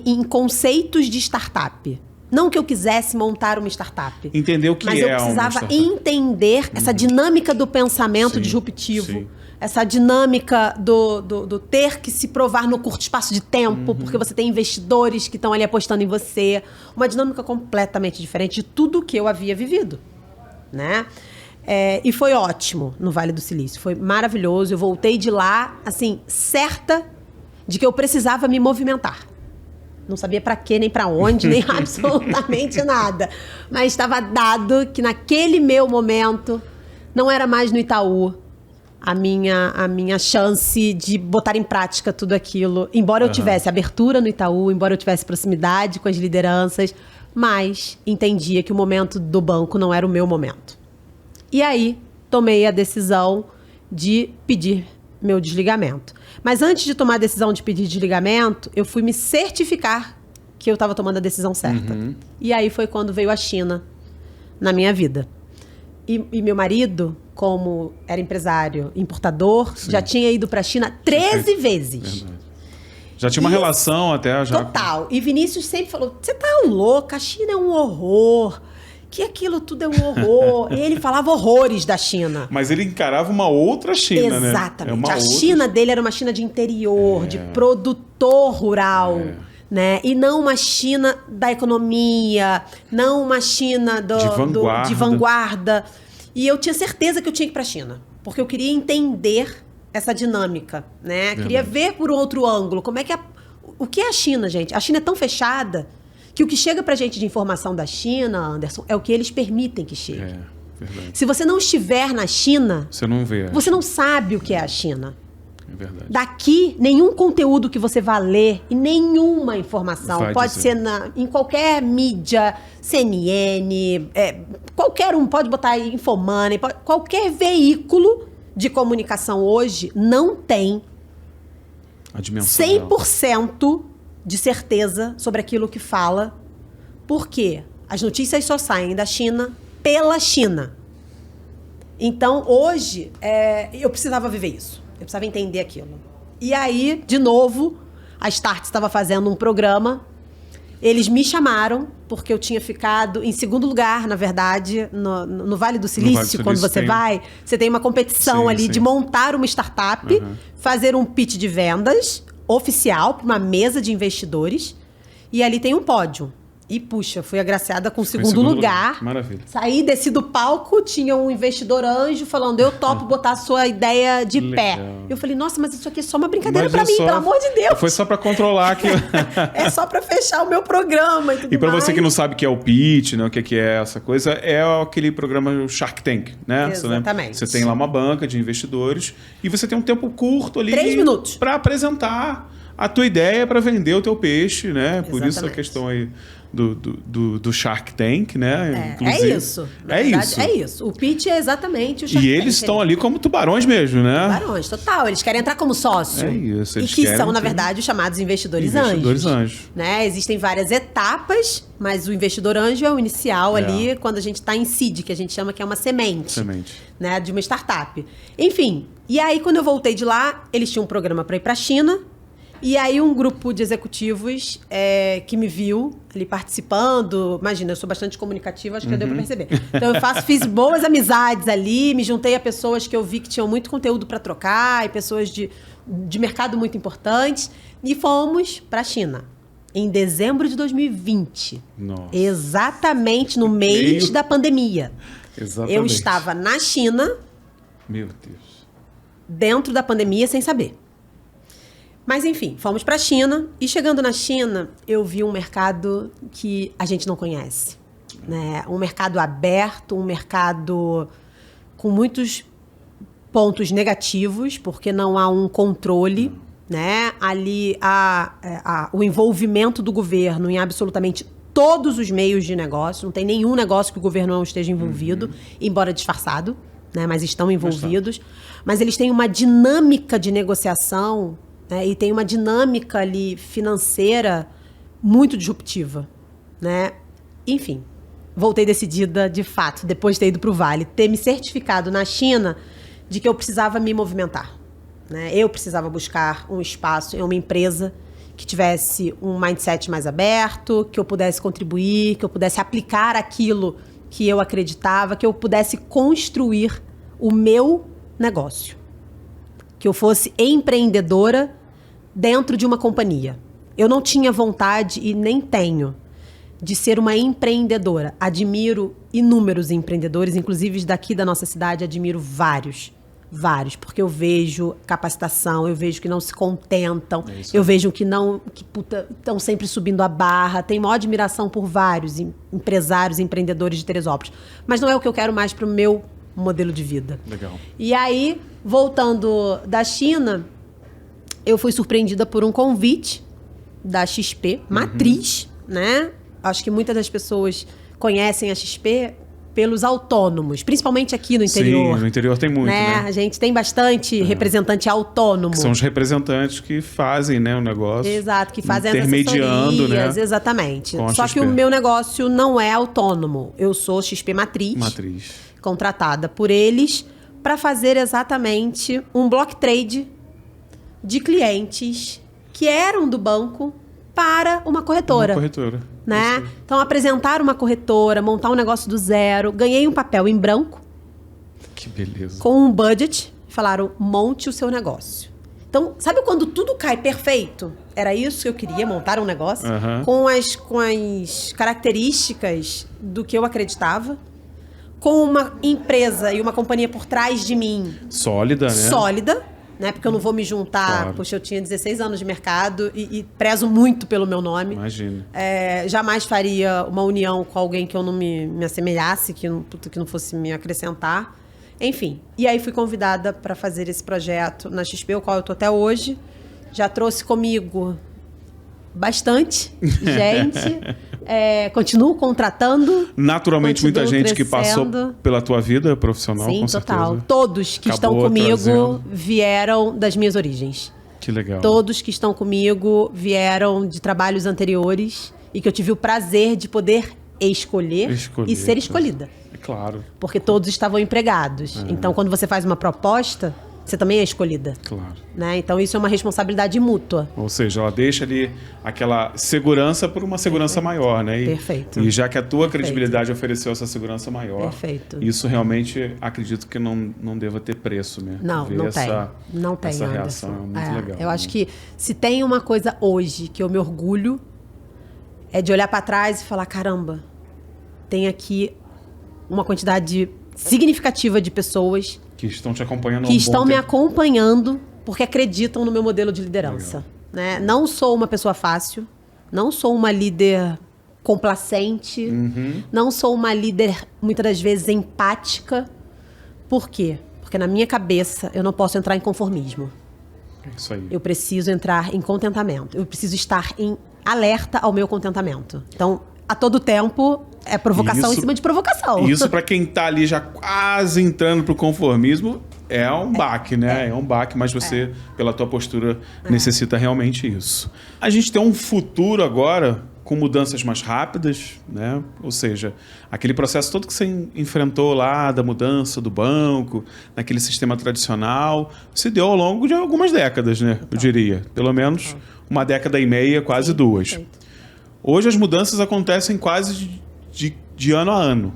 Speaker 2: em conceitos de startup. Não que eu quisesse montar uma startup.
Speaker 1: Entender o que
Speaker 2: mas eu precisava entender essa dinâmica do pensamento disruptivo. Sim. Essa dinâmica do ter que se provar no curto espaço de tempo, porque você tem investidores que estão ali apostando em você. Uma dinâmica completamente diferente de tudo que eu havia vivido, né? E foi ótimo no Vale do Silício. Foi maravilhoso. Eu voltei de lá, assim, certa de que eu precisava me movimentar. Não sabia para quê, nem para onde, nem absolutamente nada. Mas estava dado que naquele meu momento não era mais no Itaú a minha chance de botar em prática tudo aquilo. Embora eu tivesse abertura no Itaú, embora eu tivesse proximidade com as lideranças, mas entendia que o momento do banco não era o meu momento. E aí tomei a decisão de pedir meu desligamento. Mas antes de tomar a decisão de pedir desligamento, eu fui me certificar que eu estava tomando a decisão certa. E aí foi quando veio a China na minha vida. E meu marido, como era empresário, importador, já tinha ido para a China 13 vezes.
Speaker 1: Verdade. Já tinha uma relação até já.
Speaker 2: Total. E Vinícius sempre falou, você tá louca, a China é um horror. Que aquilo tudo é um horror. E ele falava horrores da China.
Speaker 1: Mas ele encarava uma outra China, né?
Speaker 2: Exatamente. A China dele era uma China de interior, de produtor rural. Né? E não uma China da economia, não uma China de vanguarda. E eu tinha certeza que eu tinha que ir para a China, porque eu queria entender essa dinâmica, né? Queria ver por outro ângulo como é que o que é a China, gente? A China é tão fechada que o que chega pra gente de informação da China, Anderson, é o que eles permitem que chegue.
Speaker 1: Verdade.
Speaker 2: Se você não estiver na China,
Speaker 1: você não vê.
Speaker 2: Você não sabe o que é a China.
Speaker 1: É verdade.
Speaker 2: Daqui, nenhum conteúdo que você vá ler e nenhuma informação pode ser em qualquer mídia, CNN, qualquer um pode botar aí Infomoney, qualquer veículo de comunicação hoje não tem
Speaker 1: a dimensão
Speaker 2: 100% de certeza sobre aquilo que fala, porque as notícias só saem da China pela China. Então, hoje, eu precisava viver isso. Eu precisava entender aquilo. E aí, de novo, a Startse estava fazendo um programa. Eles me chamaram, porque eu tinha ficado em segundo lugar, na verdade, no Vale do Silício. Quando você vai, você tem uma competição de montar uma startup, fazer um pitch de vendas oficial para uma mesa de investidores. E ali tem um pódio. E, puxa, fui agraciada com o segundo lugar.
Speaker 1: Maravilha.
Speaker 2: Saí, desci do palco, tinha um investidor anjo falando, eu topo botar a sua ideia de pé. Eu falei, nossa, mas isso aqui é só uma brincadeira pra mim, pelo amor de Deus.
Speaker 1: Foi só pra controlar aqui.
Speaker 2: É só pra fechar o meu programa e tudo
Speaker 1: E pra
Speaker 2: mais.
Speaker 1: você que não sabe o que é o pitch, né, o que é essa coisa, é aquele programa Shark Tank, né?
Speaker 2: Exatamente.
Speaker 1: Você tem lá uma banca de investidores e você tem um tempo curto ali.
Speaker 2: 3 minutos.
Speaker 1: Pra apresentar a tua ideia para vender o teu peixe, né? Por
Speaker 2: Exatamente.
Speaker 1: isso a questão aí do Shark Tank, né?
Speaker 2: É isso.
Speaker 1: É isso.
Speaker 2: É isso. O pitch é exatamente o Shark Tank.
Speaker 1: E eles estão ali como tubarões mesmo, né?
Speaker 2: Tubarões, total. Eles querem entrar como sócio.
Speaker 1: É isso.
Speaker 2: E que são, na verdade, os chamados investidores anjos. Né? Existem várias etapas, mas o investidor anjo é o inicial ali, quando a gente está em seed, que a gente chama que é uma semente. Né? De uma startup. Enfim, e aí quando eu voltei de lá, eles tinham um programa para ir para a China. E aí um grupo de executivos que me viu ali participando, imagina, eu sou bastante comunicativa, acho que deu para perceber. Então eu fiz boas amizades ali, me juntei a pessoas que eu vi que tinham muito conteúdo para trocar, e pessoas de mercado muito importantes, e fomos para a China, em dezembro de 2020.
Speaker 1: Nossa.
Speaker 2: Exatamente no mês da pandemia.
Speaker 1: Exatamente.
Speaker 2: Eu estava na China,
Speaker 1: meu Deus,
Speaker 2: dentro da pandemia, sem saber. Mas, enfim, fomos para a China. E chegando na China, eu vi um mercado que a gente não conhece. Né? Um mercado aberto, um mercado com muitos pontos negativos, porque não há um controle. Né? Ali há o envolvimento do governo em absolutamente todos os meios de negócio. Não tem nenhum negócio que o governo não esteja envolvido, embora disfarçado, né? Mas estão envolvidos. Mas eles têm uma dinâmica de negociação, né? E tem uma dinâmica ali financeira muito disruptiva. Né? Enfim, voltei decidida, de fato, depois de ter ido para o Vale, ter me certificado na China de que eu precisava me movimentar. Né? Eu precisava buscar um espaço em uma empresa que tivesse um mindset mais aberto, que eu pudesse contribuir, que eu pudesse aplicar aquilo que eu acreditava, que eu pudesse construir o meu negócio. Que eu fosse empreendedora dentro de uma companhia. Eu não tinha vontade e nem tenho de ser uma empreendedora. Admiro inúmeros empreendedores, inclusive daqui da nossa cidade, admiro vários, porque eu vejo capacitação, eu vejo que não se contentam, eu vejo que estão sempre subindo a barra, tenho maior admiração por vários empresários, empreendedores de Teresópolis, mas não é o que eu quero mais para o meu modelo de vida.
Speaker 1: Legal.
Speaker 2: E aí, voltando da China, eu fui surpreendida por um convite da XP, matriz, né? Acho que muitas das pessoas conhecem a XP pelos autônomos, principalmente aqui no interior.
Speaker 1: Sim, no interior tem muito, né?
Speaker 2: A gente tem bastante representante autônomo.
Speaker 1: Que são os representantes que fazem, né, o negócio.
Speaker 2: Exato, que fazem as
Speaker 1: intermediando, né?
Speaker 2: Exatamente.
Speaker 1: Só
Speaker 2: XP. Que o meu negócio não é autônomo. Eu sou XP Matriz. Contratada por eles para fazer exatamente um block trade de clientes que eram do banco para uma corretora. Né? Então, apresentar uma corretora, montar um negócio do zero. Ganhei um papel em branco.
Speaker 1: Que beleza.
Speaker 2: Com um budget. Falaram, monte o seu negócio. Então, sabe quando tudo cai perfeito? Era isso que eu queria, montar um negócio. Com as características do que eu acreditava. Com uma empresa e uma companhia por trás de mim.
Speaker 1: Sólida, né?
Speaker 2: Sólida. Né? Porque eu não vou me juntar...
Speaker 1: Claro.
Speaker 2: Poxa, eu tinha 16 anos de mercado e prezo muito pelo meu nome.
Speaker 1: Imagina.
Speaker 2: Jamais faria uma união com alguém que eu não me assemelhasse, que não fosse me acrescentar. Enfim. E aí fui convidada para fazer esse projeto na XP, o qual eu estou até hoje. Já trouxe comigo bastante gente. Continuo contratando.
Speaker 1: Naturalmente, muita gente que passou pela tua vida profissional,
Speaker 2: sim,
Speaker 1: com
Speaker 2: total.
Speaker 1: certeza.
Speaker 2: Todos que estão comigo vieram das minhas origens.
Speaker 1: Que legal.
Speaker 2: Todos que estão comigo vieram de trabalhos anteriores e que eu tive o prazer de poder escolher e ser escolhida.
Speaker 1: É claro.
Speaker 2: Porque todos estavam empregados. Então, quando você faz uma proposta, você também é escolhida.
Speaker 1: Claro.
Speaker 2: Né? Então, isso é uma responsabilidade mútua.
Speaker 1: Ou seja, ela deixa ali aquela segurança por uma segurança maior, né?
Speaker 2: Perfeito.
Speaker 1: E já que a tua credibilidade ofereceu essa segurança maior,
Speaker 2: perfeito.
Speaker 1: Isso realmente acredito que não deva ter preço, né?
Speaker 2: Não tem. Não tem,
Speaker 1: essa
Speaker 2: Anderson.
Speaker 1: reação é muito legal.
Speaker 2: Eu acho que se tem uma coisa hoje que eu me orgulho, é de olhar para trás e falar, caramba, tem aqui uma quantidade significativa de pessoas
Speaker 1: que estão te acompanhando
Speaker 2: que estão me acompanhando porque acreditam no meu modelo de liderança. Né? Não sou uma pessoa fácil, não sou uma líder complacente, não sou uma líder, muitas das vezes, empática. Por quê? Porque na minha cabeça eu não posso entrar em conformismo.
Speaker 1: É isso aí.
Speaker 2: Eu preciso entrar em contentamento. Eu preciso estar em alerta ao meu contentamento. Então, a todo tempo, é provocação em cima de provocação.
Speaker 1: Isso, para quem tá ali já quase entrando pro conformismo, é um baque, né? É um baque, mas você, pela tua postura, necessita realmente isso. A gente tem um futuro agora com mudanças mais rápidas, né? Ou seja, aquele processo todo que você enfrentou lá da mudança do banco, naquele sistema tradicional, se deu ao longo de algumas décadas, né? Eu diria. Pelo menos uma década e meia, quase duas. Perfeito. Hoje as mudanças acontecem quase de ano a ano.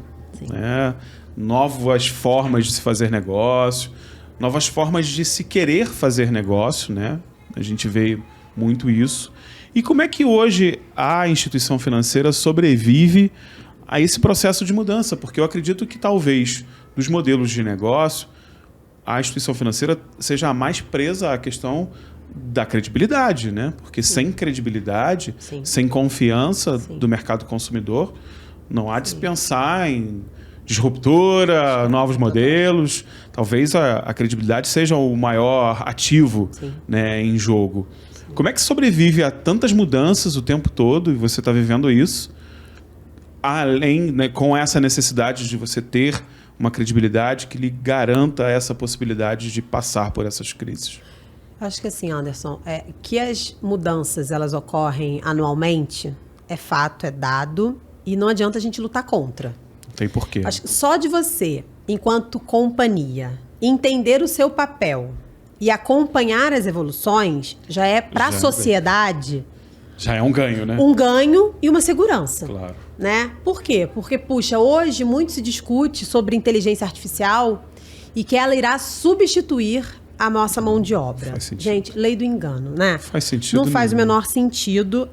Speaker 1: Né? Novas formas de se fazer negócio, novas formas de se querer fazer negócio, né? A gente vê muito isso. E como é que hoje a instituição financeira sobrevive a esse processo de mudança? Porque eu acredito que talvez dos modelos de negócio, a instituição financeira seja a mais presa à questão da credibilidade, né? Porque sem credibilidade, sem confiança do mercado consumidor, não há de se pensar em disruptura, novos modelos. Talvez a credibilidade seja o maior ativo, né, em jogo. Como é que sobrevive a tantas mudanças o tempo todo, e você está vivendo isso, além, né, com essa necessidade de você ter uma credibilidade que lhe garanta essa possibilidade de passar por essas crises?
Speaker 2: Acho que assim, Anderson, que as mudanças elas ocorrem anualmente, é fato, é dado, e não adianta a gente lutar contra.
Speaker 1: Não tem porquê.
Speaker 2: Acho que só de você, enquanto companhia, entender o seu papel e acompanhar as evoluções, já é para a sociedade...
Speaker 1: Já é um ganho, né?
Speaker 2: Um ganho e uma segurança.
Speaker 1: Claro.
Speaker 2: Né? Por quê? Porque, puxa, hoje muito se discute sobre inteligência artificial e que ela irá substituir a nossa mão de obra.
Speaker 1: Faz sentido.
Speaker 2: Gente, lei do engano, né?
Speaker 1: Faz sentido.
Speaker 2: Não faz o menor sentido.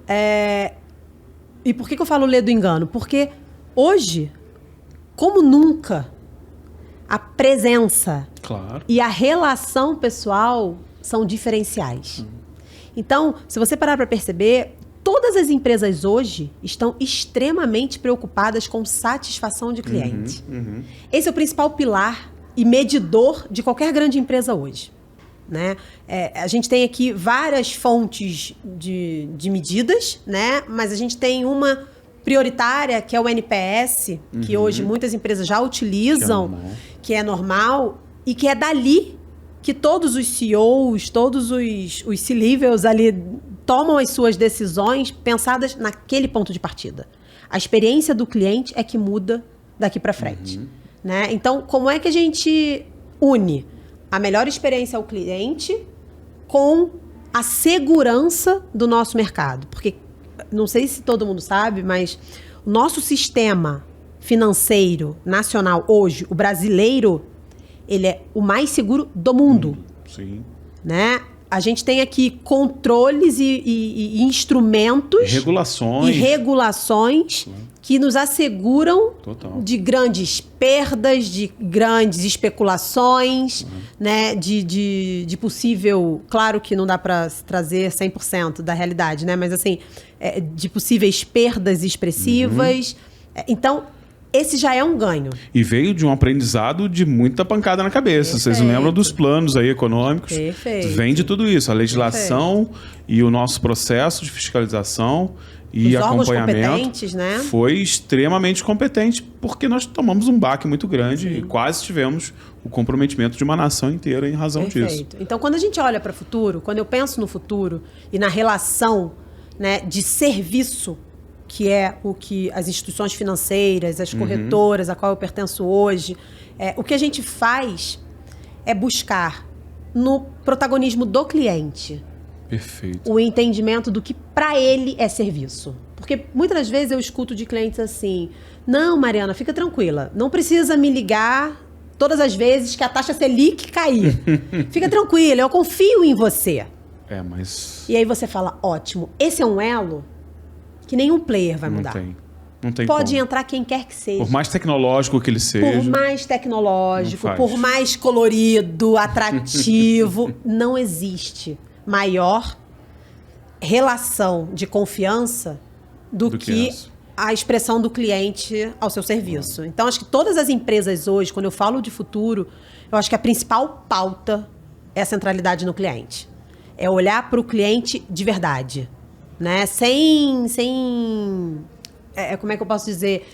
Speaker 2: E por que eu falo lei do engano? Porque hoje, como nunca, a presença e a relação pessoal são diferenciais. Então, se você parar para perceber, todas as empresas hoje estão extremamente preocupadas com satisfação de cliente. Esse é o principal pilar e medidor de qualquer grande empresa hoje. Né? A gente tem aqui várias fontes de medidas, né? Mas a gente tem uma prioritária, que é o NPS, que hoje muitas empresas já utilizam, que é normal, e que é dali que todos os CEOs, todos os C-levels ali tomam as suas decisões pensadas naquele ponto de partida. A experiência do cliente é que muda daqui para frente. Né? Então, como é que a gente une a melhor experiência ao cliente com a segurança do nosso mercado? Porque, não sei se todo mundo sabe, mas o nosso sistema financeiro nacional hoje, o brasileiro, ele é o mais seguro do mundo.
Speaker 1: Sim.
Speaker 2: Né? A gente tem aqui controles e instrumentos...
Speaker 1: E
Speaker 2: regulações que nos asseguram de grandes perdas, de grandes especulações, né? De possível... Claro que não dá para trazer 100% da realidade, né? Mas assim, de possíveis perdas expressivas. Então... esse já é um ganho.
Speaker 1: E veio de um aprendizado de muita pancada na cabeça.
Speaker 2: Perfeito.
Speaker 1: Vocês lembram dos planos aí econômicos?
Speaker 2: Perfeito.
Speaker 1: Vem de tudo isso. A legislação e o nosso processo de fiscalização e
Speaker 2: os órgãos
Speaker 1: acompanhamento
Speaker 2: competentes, né?
Speaker 1: Foi extremamente competente, porque nós tomamos um baque muito grande e quase tivemos o comprometimento de uma nação inteira em razão disso.
Speaker 2: Então, quando a gente olha para o futuro, quando eu penso no futuro e na relação, né, de serviço, que é o que as instituições financeiras, as corretoras, a qual eu pertenço hoje, o que a gente faz é buscar no protagonismo do cliente o entendimento do que para ele é serviço. Porque muitas das vezes eu escuto de clientes assim: não, Mariana, fica tranquila, não precisa me ligar todas as vezes que a taxa Selic cair. Fica tranquila, eu confio em você.
Speaker 1: Mas...
Speaker 2: E aí você fala: ótimo, esse é um elo que nenhum player vai mudar.
Speaker 1: Não tem
Speaker 2: Pode
Speaker 1: como.
Speaker 2: entrar quem quer que seja.
Speaker 1: Por mais tecnológico que ele seja.
Speaker 2: Por mais tecnológico, por mais colorido, atrativo, não existe maior relação de confiança do que a expressão do cliente ao seu serviço. Então, acho que todas as empresas hoje, quando eu falo de futuro, eu acho que a principal pauta é a centralidade no cliente. É olhar para o cliente de verdade. Né? Como é que eu posso dizer?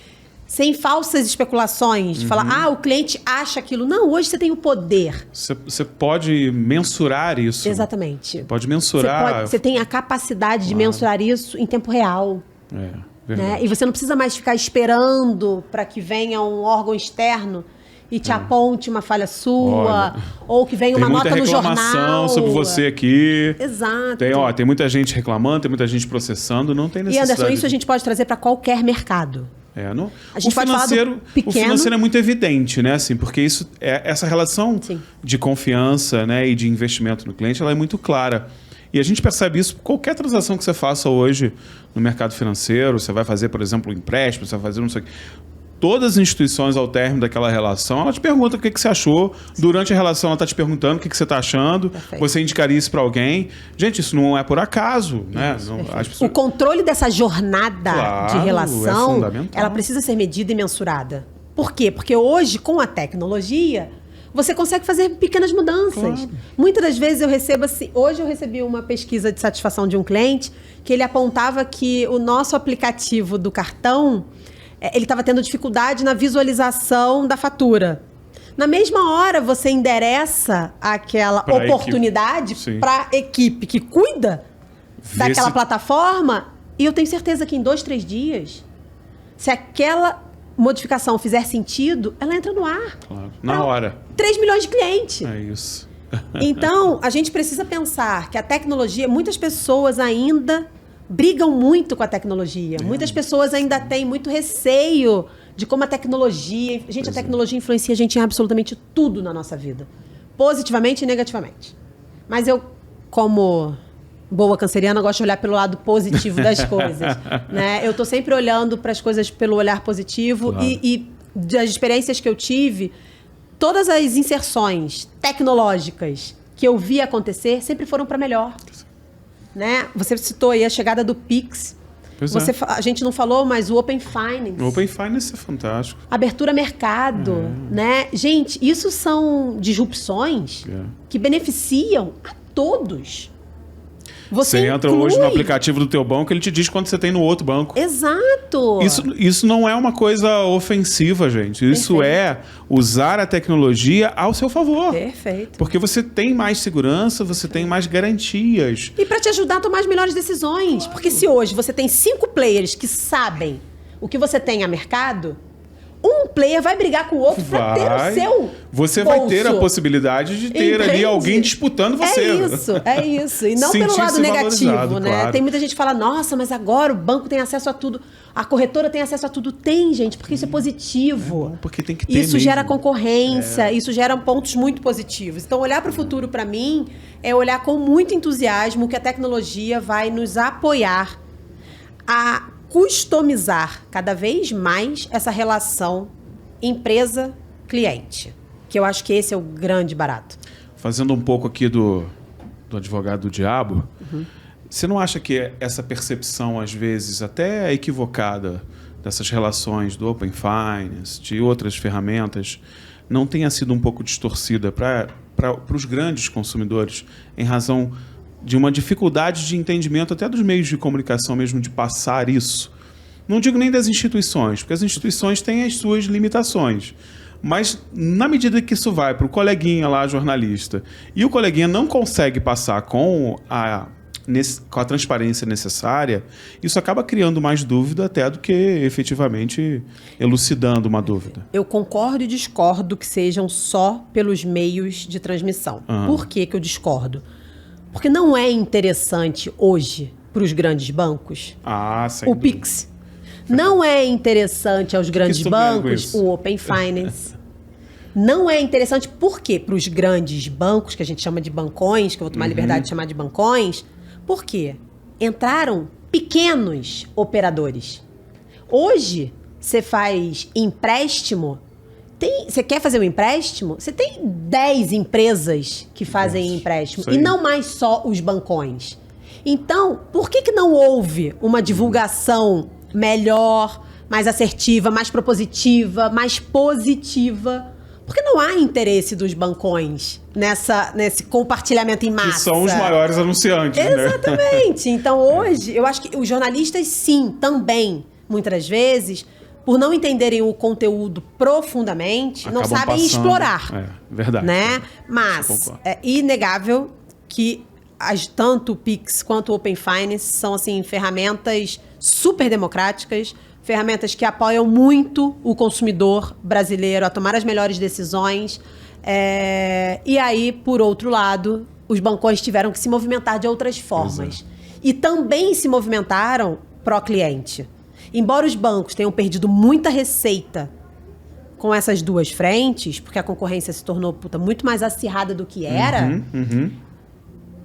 Speaker 2: Sem falsas especulações. De falar, o cliente acha aquilo. Não, hoje você tem o poder.
Speaker 1: Você pode mensurar isso.
Speaker 2: Exatamente.
Speaker 1: Você pode mensurar.
Speaker 2: Você tem a capacidade de mensurar isso em tempo real. Né? E você não precisa mais ficar esperando para que venha um órgão externo e te aponte uma falha sua, ou que venha uma nota no jornal.
Speaker 1: Tem muita reclamação sobre você aqui.
Speaker 2: Exato.
Speaker 1: Tem muita gente reclamando, tem muita gente processando, não tem necessidade.
Speaker 2: E Anderson, isso a gente pode trazer para qualquer mercado.
Speaker 1: A gente o financeiro é muito evidente, né? Assim, porque essa relação de confiança, né, e de investimento no cliente, ela é muito clara. E a gente percebe isso por qualquer transação que você faça hoje no mercado financeiro. Você vai fazer, por exemplo, um empréstimo, você vai fazer não sei o quê. todas as instituições, ao término daquela relação, ela te pergunta o que você achou. Durante a relação, ela está te perguntando o que você está achando.
Speaker 2: Perfeito.
Speaker 1: Você indicaria isso para alguém. Gente, isso não é por acaso, né? As pessoas...
Speaker 2: O controle dessa jornada
Speaker 1: Claro,
Speaker 2: de relação,
Speaker 1: é fundamental.
Speaker 2: ela precisa ser medida e mensurada. Por quê? Porque hoje, com a tecnologia, você consegue fazer pequenas mudanças.
Speaker 1: Claro.
Speaker 2: Muitas das vezes eu recebo assim... Hoje eu recebi uma pesquisa de satisfação de um cliente que ele apontava que o nosso aplicativo do cartão, ele estava tendo dificuldade na visualização da fatura. Na mesma hora, você endereça aquela oportunidade para a equipe que cuida daquela plataforma, e eu tenho certeza que em 2, 3 dias, se aquela modificação fizer sentido, ela entra no ar.
Speaker 1: Claro. Na hora.
Speaker 2: 3 milhões de clientes.
Speaker 1: É isso.
Speaker 2: Então, a gente precisa pensar que a tecnologia, muitas pessoas ainda brigam muito com a tecnologia. Muitas pessoas ainda têm muito receio de como a tecnologia... Gente, a tecnologia influencia a gente em absolutamente tudo na nossa vida. Positivamente e negativamente. Mas eu, como boa canceriana, gosto de olhar pelo lado positivo das coisas. Né? Eu estou sempre olhando para as coisas pelo olhar positivo. Claro. E das experiências que eu tive, todas as inserções tecnológicas que eu vi acontecer sempre foram para melhor. Né? Você citou aí a chegada do Pix. A gente não falou, mas o Open Finance.
Speaker 1: O Open Finance é fantástico.
Speaker 2: Abertura a mercado, né? Gente, isso são disrupções que beneficiam a todos.
Speaker 1: Você entra hoje no aplicativo do teu banco, ele te diz quanto você tem no outro banco.
Speaker 2: Exato.
Speaker 1: Isso não é uma coisa ofensiva, gente. Isso é usar a tecnologia ao seu favor.
Speaker 2: Perfeito.
Speaker 1: Porque você tem mais segurança, você tem mais garantias.
Speaker 2: E para te ajudar a tomar as melhores decisões. Claro. Porque se hoje você tem 5 players que sabem o que você tem a mercado, um player vai brigar com o outro para ter o seu
Speaker 1: Você
Speaker 2: bolso.
Speaker 1: vai ter a possibilidade de ter ali alguém disputando você.
Speaker 2: É isso. E não pelo lado negativo, né? Claro. Tem muita gente que fala, nossa, mas agora o banco tem acesso a tudo. A corretora tem acesso a tudo. Tem, gente, porque isso é positivo.
Speaker 1: É bom, porque tem que ter
Speaker 2: isso
Speaker 1: mesmo.
Speaker 2: Gera concorrência, isso gera pontos muito positivos. Então, olhar para o futuro, para mim, é olhar com muito entusiasmo que a tecnologia vai nos apoiar a customizar cada vez mais essa relação empresa-cliente. Que eu acho que esse é o grande barato.
Speaker 1: Fazendo um pouco aqui do advogado do diabo, você não acha que essa percepção, às vezes, até equivocada dessas relações do Open Finance, de outras ferramentas, não tenha sido um pouco distorcida para os grandes consumidores em razão de uma dificuldade de entendimento até dos meios de comunicação mesmo de passar isso? Não digo nem das instituições, porque as instituições têm as suas limitações. Mas, na medida que isso vai para o coleguinha lá, jornalista, e o coleguinha não consegue passar com a transparência necessária, isso acaba criando mais dúvida até do que efetivamente elucidando uma dúvida.
Speaker 2: Eu concordo e discordo que sejam só pelos meios de transmissão. Por que eu discordo? Porque não é interessante hoje para os grandes bancos o Pix. Não é interessante aos grandes bancos o Open Finance. Não é interessante por quê? Para os grandes bancos, que a gente chama de bancões, que eu vou tomar a liberdade de chamar de bancões, por quê? Entraram pequenos operadores. Hoje, você faz empréstimo. Você quer fazer um empréstimo? Você tem 10 empresas que fazem empréstimo. E não mais só os bancões. Então, por que não houve uma divulgação melhor, mais assertiva, mais propositiva, mais positiva? Porque não há interesse dos bancões nesse compartilhamento em massa.
Speaker 1: Que são os maiores anunciantes,
Speaker 2: Exatamente. Né? Então, hoje, eu acho que os jornalistas, sim, também, muitas vezes, por não entenderem o conteúdo profundamente, não sabem explorar.
Speaker 1: Verdade.
Speaker 2: Né? Mas é inegável que tanto o Pix quanto o Open Finance são assim, ferramentas super democráticas, ferramentas que apoiam muito o consumidor brasileiro a tomar as melhores decisões. E aí, por outro lado, os bancões tiveram que se movimentar de outras formas. E também se movimentaram pró-cliente. Embora os bancos tenham perdido muita receita com essas duas frentes, porque a concorrência se tornou muito mais acirrada do que era,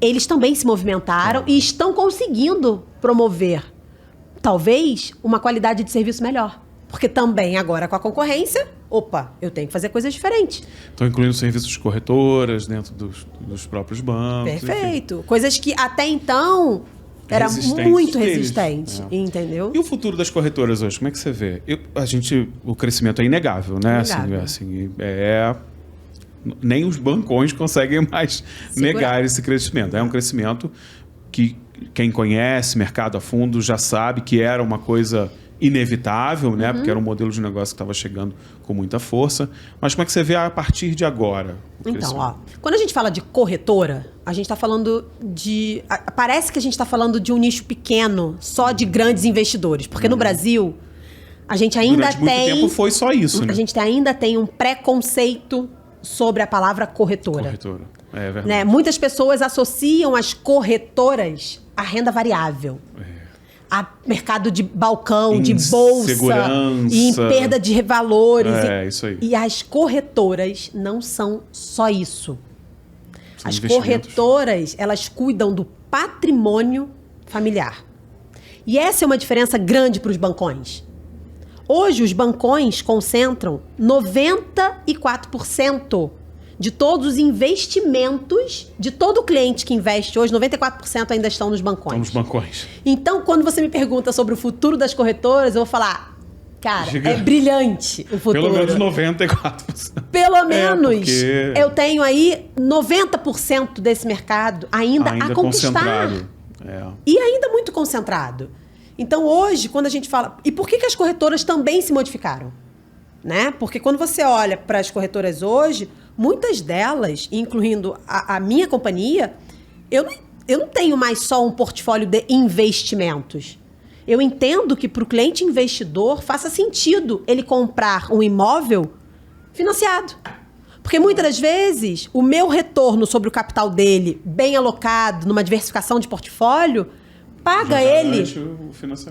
Speaker 2: eles também se movimentaram e estão conseguindo promover, talvez, uma qualidade de serviço melhor. Porque também agora com a concorrência, opa, eu tenho que fazer coisas diferentes.
Speaker 1: Estão incluindo serviços de corretoras dentro dos próprios bancos.
Speaker 2: Perfeito. Enfim. Coisas que até então era muito resistente, entendeu?
Speaker 1: E o futuro das corretoras hoje, como é que você vê? O crescimento é inegável, né?
Speaker 2: Inegável.
Speaker 1: Nem os bancões conseguem mais negar esse crescimento. É um crescimento que quem conhece mercado a fundo já sabe que era uma coisa inevitável, né? Porque era um modelo de negócio que estava chegando com muita força. Mas como é que você vê a partir de agora?
Speaker 2: Então, quando a gente fala de corretora, a gente está falando de... Parece que a gente está falando de um nicho pequeno, só de grandes investidores. Porque no Brasil, a gente ainda
Speaker 1: Durante muito tempo foi só isso, né?
Speaker 2: A gente ainda tem um preconceito sobre a palavra corretora.
Speaker 1: Corretora, é verdade.
Speaker 2: Né? Muitas pessoas associam as corretoras à renda variável. A mercado de balcão, de bolsa,
Speaker 1: segurança,
Speaker 2: e em perda de valores.
Speaker 1: Isso aí.
Speaker 2: E as corretoras não são só isso. As corretoras, elas cuidam do patrimônio familiar. E essa é uma diferença grande para os bancões. Hoje, os bancões concentram 94% de todos os investimentos de todo cliente que investe hoje, 94% ainda estão nos bancões.
Speaker 1: Estão nos bancões.
Speaker 2: Então, quando você me pergunta sobre o futuro das corretoras, eu vou falar, cara, é brilhante o futuro.
Speaker 1: Pelo menos 94%.
Speaker 2: Pelo menos. Eu tenho aí 90% desse mercado ainda a conquistar.
Speaker 1: Concentrado.
Speaker 2: E ainda muito concentrado. Então, hoje, quando a gente fala... E por que as corretoras também se modificaram? Né? Porque quando você olha para as corretoras hoje, muitas delas, incluindo a minha companhia, eu não tenho mais só um portfólio de investimentos. Eu entendo que para o cliente investidor faça sentido ele comprar um imóvel financiado. Porque muitas das vezes o meu retorno sobre o capital dele, bem alocado, numa diversificação de portfólio, paga ele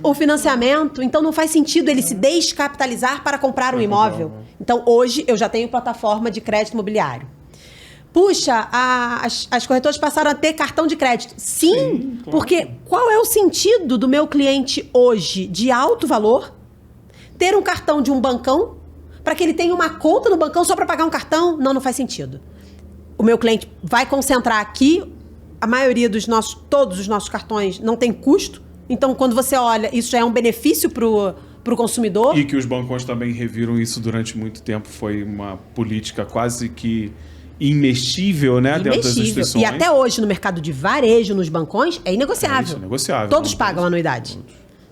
Speaker 2: o financiamento. Então não faz sentido ele se descapitalizar para comprar um imóvel. Então hoje eu já tenho plataforma de crédito imobiliário. Puxa, as corretoras passaram a ter cartão de crédito. Sim, claro. Porque qual é o sentido do meu cliente hoje de alto valor ter um cartão de um bancão para que ele tenha uma conta no bancão só para pagar um cartão? Não faz sentido. O meu cliente vai concentrar aqui. A maioria todos os nossos cartões não tem custo. Então, quando você olha, isso já é um benefício para o consumidor.
Speaker 1: E que os bancões também reviram isso durante muito tempo. Foi uma política quase que imestível, né? Dentro das instituições.
Speaker 2: E até hoje, no mercado de varejo, nos bancões, é inegociável.
Speaker 1: Isso, negociável.
Speaker 2: Todos pagam anuidade.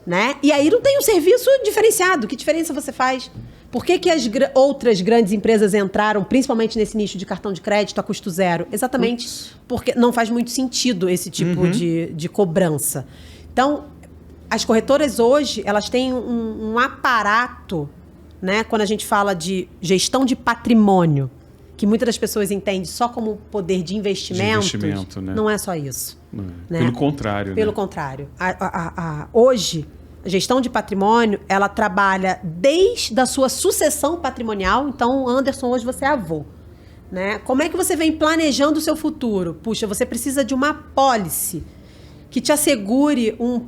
Speaker 2: Né? E aí não tem um serviço diferenciado. Que diferença você faz? Por que as outras grandes empresas entraram, principalmente nesse nicho de cartão de crédito a custo zero? Exatamente porque não faz muito sentido esse tipo de cobrança. Então, as corretoras hoje, elas têm um aparato, né? Quando a gente fala de gestão de patrimônio, que muitas das pessoas entendem só como poder de investimento,
Speaker 1: né?
Speaker 2: Não é só isso. Né?
Speaker 1: Pelo contrário.
Speaker 2: Pelo contrário. Hoje, a gestão de patrimônio, ela trabalha desde a sua sucessão patrimonial. Então, Anderson, hoje você é avô. Né? Como é que você vem planejando o seu futuro? Puxa, você precisa de uma apólice que te assegure um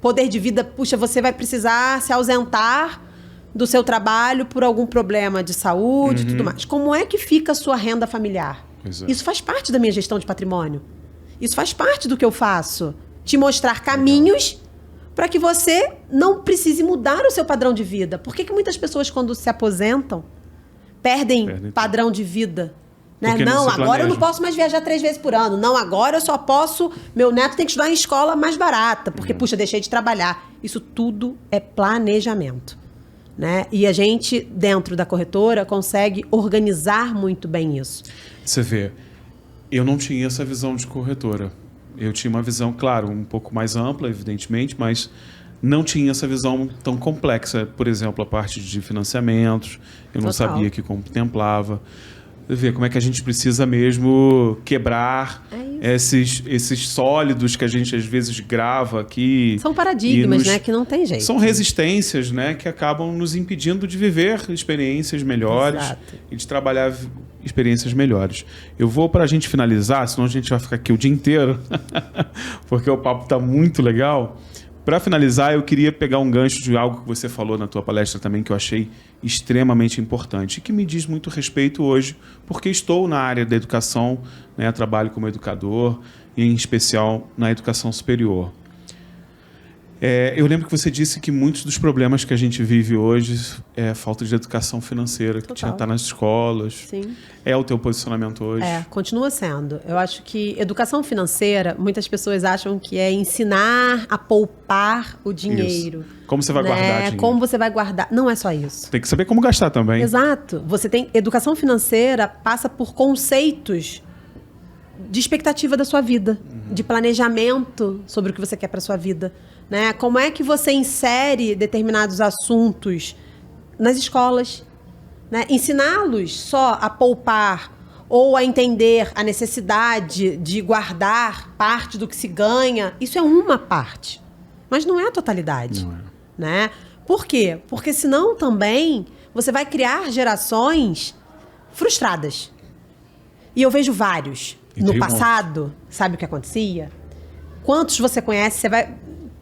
Speaker 2: poder de vida. Puxa, você vai precisar se ausentar do seu trabalho por algum problema de saúde e tudo mais. Como é que fica a sua renda familiar? Isso faz parte da minha gestão de patrimônio. Isso faz parte do que eu faço. Te mostrar caminhos para que você não precise mudar o seu padrão de vida. Por que muitas pessoas, quando se aposentam, perdem padrão de vida? Né? Não, agora eu não posso mais viajar 3 vezes por ano. Não, agora eu só posso... Meu neto tem que estudar em escola mais barata, porque, puxa, deixei de trabalhar. Isso tudo é planejamento. Né? E a gente, dentro da corretora, consegue organizar muito bem isso.
Speaker 1: Você vê, eu não tinha essa visão de corretora. Eu tinha uma visão, claro, um pouco mais ampla, evidentemente, mas não tinha essa visão tão complexa. Por exemplo, a parte de financiamentos, eu não sabia que contemplava. Você vê como é que a gente precisa mesmo quebrar esses sólidos que a gente às vezes grava aqui.
Speaker 2: São paradigmas, né, que não tem jeito.
Speaker 1: São resistências, né, que acabam nos impedindo de viver experiências melhores e de trabalhar experiências melhores. Eu vou, para a gente finalizar, senão a gente vai ficar aqui o dia inteiro, porque o papo está muito legal, Para finalizar, eu queria pegar um gancho de algo que você falou na tua palestra também, que eu achei extremamente importante e que me diz muito respeito hoje, porque estou na área da educação, né, trabalho como educador, e em especial na educação superior. Eu lembro que você disse que muitos dos problemas que a gente vive hoje é falta de educação financeira, que tinha que estar nas escolas.
Speaker 2: Sim.
Speaker 1: É o teu posicionamento hoje?
Speaker 2: Continua sendo. Eu acho que educação financeira, muitas pessoas acham que é ensinar a poupar o dinheiro.
Speaker 1: Isso. Como você vai guardar dinheiro?
Speaker 2: Como você vai guardar. Não é só isso.
Speaker 1: Tem que saber como gastar também.
Speaker 2: Exato. Você tem educação financeira passa por conceitos de expectativa da sua vida, de planejamento sobre o que você quer para sua vida, né? Como é que você insere determinados assuntos nas escolas, né? Ensiná-los só a poupar ou a entender a necessidade de guardar parte do que se ganha, isso é uma parte, mas não é a totalidade, né? Por quê? Porque senão também você vai criar gerações frustradas. E eu vejo vários. No passado, sabe o que acontecia? Quantos você conhece? Você vai,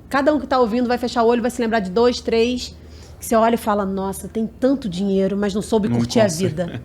Speaker 2: cada um que está ouvindo vai fechar o olho, vai se lembrar de 2, 3, que você olha e fala, nossa, tem tanto dinheiro, mas não soube curtir a vida.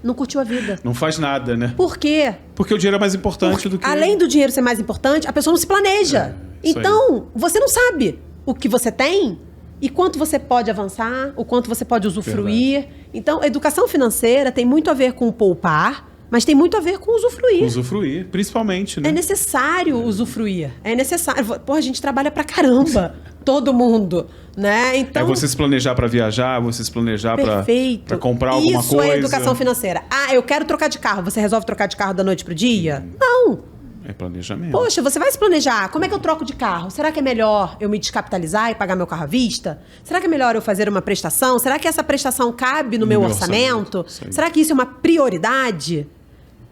Speaker 2: Não curtiu a vida.
Speaker 1: Não faz nada, né?
Speaker 2: Por quê?
Speaker 1: Porque o dinheiro é mais importante do que...
Speaker 2: Além do dinheiro ser mais importante, a pessoa não se planeja. Então, você não sabe o que você tem e quanto você pode avançar, o quanto você pode usufruir. Verdade. Então, educação financeira tem muito a ver com poupar, mas tem muito a ver com usufruir.
Speaker 1: Usufruir, principalmente, né?
Speaker 2: É necessário usruir. É necessário. Pô, a gente trabalha pra caramba. Todo mundo, né? Então,
Speaker 1: você se planejar para viajar, você se planejar para comprar alguma coisa.
Speaker 2: Isso é educação financeira. Eu quero trocar de carro. Você resolve trocar de carro da noite pro dia? Não.
Speaker 1: É planejamento.
Speaker 2: Poxa, você vai se planejar. Como é que eu troco de carro? Será que é melhor eu me descapitalizar e pagar meu carro à vista? Será que é melhor eu fazer uma prestação? Será que essa prestação cabe no meu orçamento? Será que isso é uma prioridade?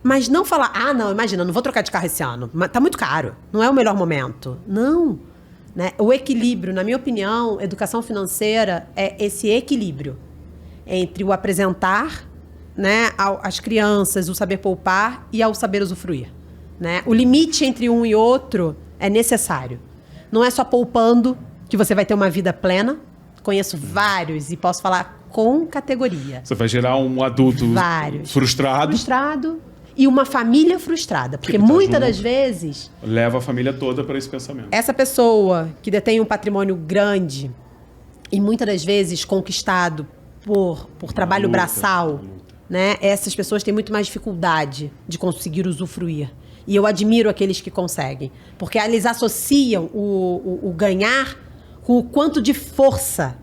Speaker 2: Mas não falar, não, imagina, não vou trocar de carro esse ano. Tá muito caro. Não é o melhor momento. Não. Né? O equilíbrio, na minha opinião, educação financeira é esse equilíbrio entre o apresentar, né, às crianças o saber poupar e ao saber usufruir. Né? O limite entre um e outro é necessário. Não é só poupando que você vai ter uma vida plena. Conheço vários e posso falar com categoria.
Speaker 1: Você vai gerar um adulto frustrado.
Speaker 2: E uma família frustrada. Porque muitas das vezes...
Speaker 1: leva a família toda para esse pensamento.
Speaker 2: Essa pessoa que detém um patrimônio grande e muitas das vezes conquistado por trabalho braçal, né? Essas pessoas têm muito mais dificuldade de conseguir usufruir. E eu admiro aqueles que conseguem. Porque eles associam o ganhar com o quanto de força,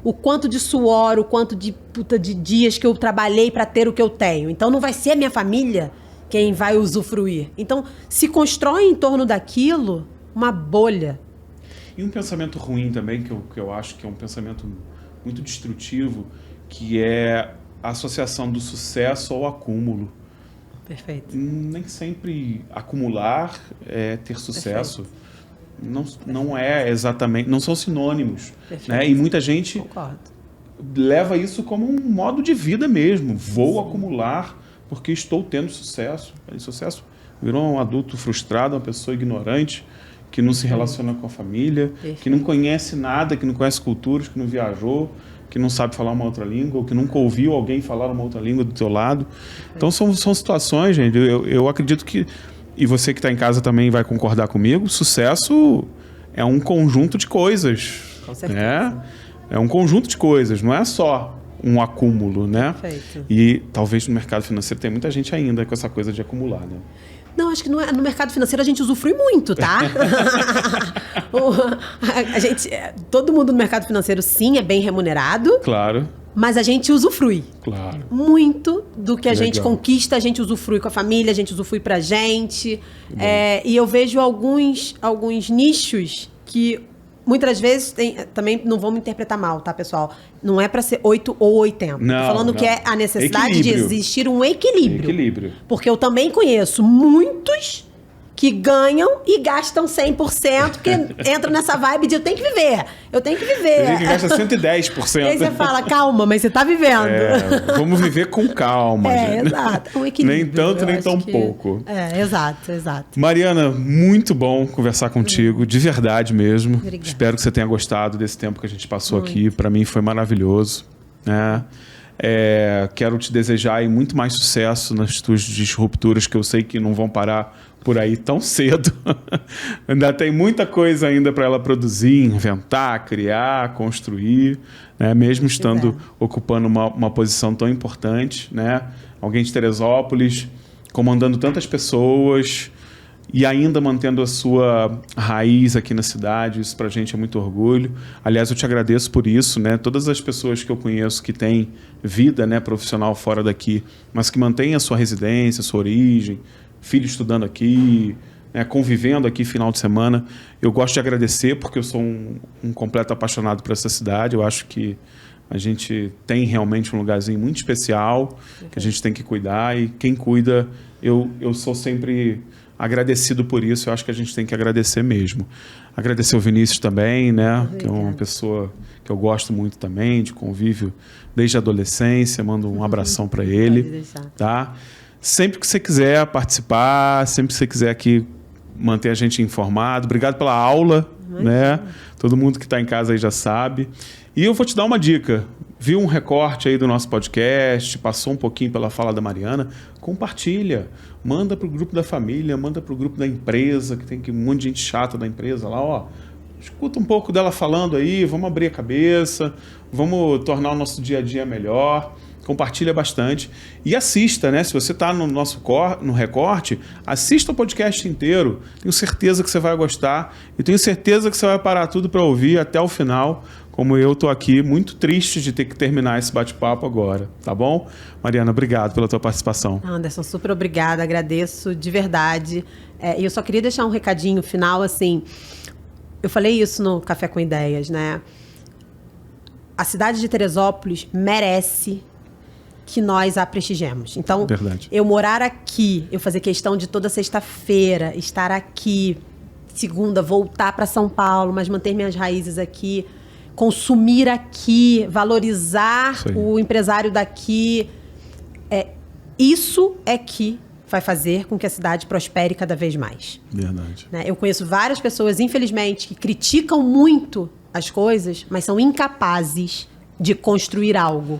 Speaker 2: o quanto de suor, o quanto de dias que eu trabalhei para ter o que eu tenho. Então, não vai ser a minha família quem vai usufruir. Então, se constrói em torno daquilo uma bolha.
Speaker 1: E um pensamento ruim também, que eu acho que é um pensamento muito destrutivo, que é a associação do sucesso ao acúmulo.
Speaker 2: Perfeito.
Speaker 1: Nem sempre acumular é ter sucesso. Perfeito. Não é exatamente, não são sinônimos, né? E muita gente leva isso como um modo de vida mesmo. Vou acumular porque estou tendo sucesso. E sucesso virou um adulto frustrado, uma pessoa ignorante, que não se relaciona com a família, que não conhece nada, que não conhece culturas, que não viajou, que não sabe falar uma outra língua, ou que nunca ouviu alguém falar uma outra língua do teu lado. Então são situações, gente, eu acredito que, e você que está em casa também vai concordar comigo, sucesso é um conjunto de coisas.
Speaker 2: Com certeza.
Speaker 1: Né? É um conjunto de coisas, não é só um acúmulo, né?
Speaker 2: Perfeito.
Speaker 1: E talvez no mercado financeiro tem muita gente ainda com essa coisa de acumular, né?
Speaker 2: Não, acho que no mercado financeiro a gente usufrui muito, tá? Todo mundo no mercado financeiro, sim, é bem remunerado.
Speaker 1: Claro.
Speaker 2: Mas a gente usufrui.
Speaker 1: Claro.
Speaker 2: Muito do que a gente conquista, a gente usufrui com a família, a gente usufrui pra gente. E eu vejo alguns nichos que muitas vezes também não vão me interpretar mal, tá, pessoal? Não é para ser 8 ou 80. Tô falando que é a necessidade de existir um equilíbrio.
Speaker 1: Equilíbrio.
Speaker 2: Porque eu também conheço muitos que ganham e gastam 100%, porque entram nessa vibe de eu tenho que viver.
Speaker 1: Tem gente que gasta 110%.
Speaker 2: E aí você fala, calma, mas você tá vivendo.
Speaker 1: Vamos viver com calma, gente.
Speaker 2: Exato. Um equilíbrio.
Speaker 1: Nem tanto, nem tão pouco.
Speaker 2: Exato.
Speaker 1: Mariana, muito bom conversar contigo, de verdade mesmo.
Speaker 2: Obrigada.
Speaker 1: Espero que você tenha gostado desse tempo que a gente passou aqui. Para mim foi maravilhoso, né? Quero te desejar aí muito mais sucesso nas tuas disrupturas, que eu sei que não vão parar por aí tão cedo. Ainda tem muita coisa ainda para ela produzir, inventar, criar, construir, né? Mesmo estando ocupando uma posição tão importante, né? Alguém de Teresópolis, comandando tantas pessoas e ainda mantendo a sua raiz aqui na cidade. Isso para a gente é muito orgulho. Aliás, eu te agradeço por isso, né? Todas as pessoas que eu conheço que têm vida, né, profissional fora daqui, mas que mantêm a sua residência, a sua origem, filho estudando aqui, né, convivendo aqui final de semana, eu gosto de agradecer porque eu sou um completo apaixonado por essa cidade. Eu acho que a gente tem realmente um lugarzinho muito especial que a gente tem que cuidar, e quem cuida, eu sou sempre agradecido por isso. Eu acho que a gente tem que agradecer mesmo. Agradecer o Vinícius também, né? Que é uma pessoa que eu gosto muito também, de convívio desde a adolescência. Mando um abração para ele, tá? Sempre que você quiser participar, sempre que você quiser aqui manter a gente informado. Obrigado pela aula, né? Todo mundo que está em casa aí já sabe. E eu vou te dar uma dica. Viu um recorte aí do nosso podcast, passou um pouquinho pela fala da Mariana, compartilha. Manda para o grupo da família, manda para o grupo da empresa, que tem um monte de gente chata da empresa lá, ó. Escuta um pouco dela falando aí, vamos abrir a cabeça, vamos tornar o nosso dia a dia melhor. Compartilha bastante e assista, né? Se você está no recorte, assista o podcast inteiro. Tenho certeza que você vai gostar e tenho certeza que você vai parar tudo para ouvir até o final, como eu estou aqui muito triste de ter que terminar esse bate-papo agora, tá bom? Mariana, obrigado pela tua participação.
Speaker 2: Anderson, super obrigada, agradeço de verdade. E eu só queria deixar um recadinho final, assim, eu falei isso no Café com Ideias, né? A cidade de Teresópolis merece que nós a prestigiemos. Então,
Speaker 1: verdade.
Speaker 2: Eu morar aqui, eu fazer questão de toda sexta-feira estar aqui, segunda, voltar para São Paulo, mas manter minhas raízes aqui, consumir aqui, valorizar o empresário daqui. Isso é que vai fazer com que a cidade prospere cada vez mais.
Speaker 1: Verdade.
Speaker 2: Né? Eu conheço várias pessoas, infelizmente, que criticam muito as coisas, mas são incapazes de construir algo.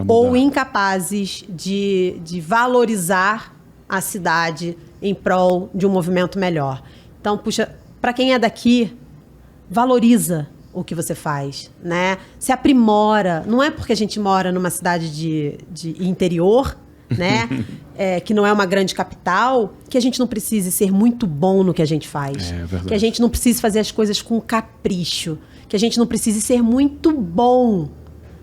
Speaker 2: Ou incapazes de valorizar a cidade em prol de um movimento melhor. Então, puxa, para quem é daqui, valoriza o que você faz, né? Se aprimora. Não é porque a gente mora numa cidade de interior, né? Que não é uma grande capital, que a gente não precise ser muito bom no que a gente faz. Que a gente não precise fazer as coisas com capricho. Que a gente não precise ser muito bom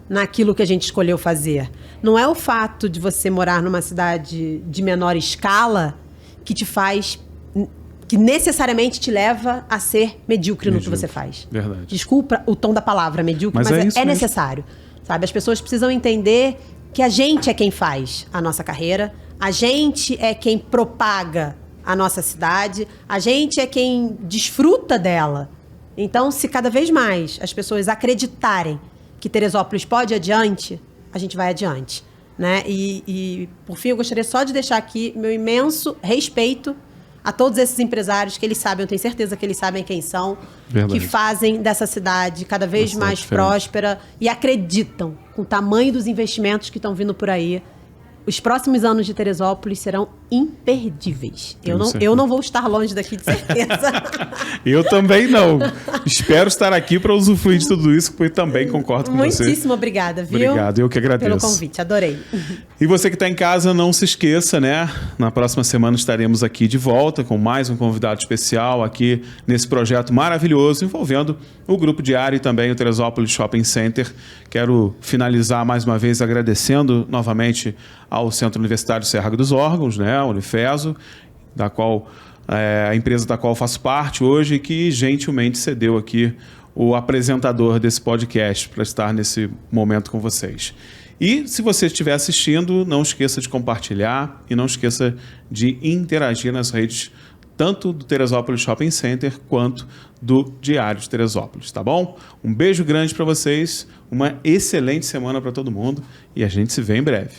Speaker 2: naquilo que a gente escolheu fazer. Não é o fato de você morar numa cidade de menor escala que te faz, que necessariamente te leva a ser medíocre no que você faz.
Speaker 1: Verdade.
Speaker 2: Desculpa o tom da palavra medíocre, mas é necessário. Sabe? As pessoas precisam entender que a gente é quem faz a nossa carreira, a gente é quem propaga a nossa cidade, a gente é quem desfruta dela. Então, se cada vez mais as pessoas acreditarem que Teresópolis pode ir adiante, a gente vai adiante, né? E por fim, eu gostaria só de deixar aqui meu imenso respeito a todos esses empresários que eles sabem, eu tenho certeza que eles sabem quem são, que fazem dessa cidade cada vez mais próspera e acreditam com o tamanho dos investimentos que estão vindo por aí. Os próximos anos de Teresópolis serão imperdíveis. Eu não vou estar longe daqui, de certeza.
Speaker 1: Eu também não. Espero estar aqui para usufruir de tudo isso, porque também concordo com você.
Speaker 2: Muitíssimo obrigada, viu?
Speaker 1: Obrigado, eu que agradeço.
Speaker 2: Pelo convite, adorei.
Speaker 1: E você que está em casa, não se esqueça, né? Na próxima semana estaremos aqui de volta com mais um convidado especial aqui nesse projeto maravilhoso envolvendo o Grupo Diário e também o Teresópolis Shopping Center. Quero finalizar mais uma vez agradecendo novamente ao Centro Universitário Serra dos Órgãos, né, a Unifeso, da qual a empresa da qual eu faço parte hoje, que gentilmente cedeu aqui o apresentador desse podcast para estar nesse momento com vocês. E se você estiver assistindo, não esqueça de compartilhar e não esqueça de interagir nas redes tanto do Teresópolis Shopping Center quanto do Diário de Teresópolis, tá bom? Um beijo grande para vocês, uma excelente semana para todo mundo e a gente se vê em breve.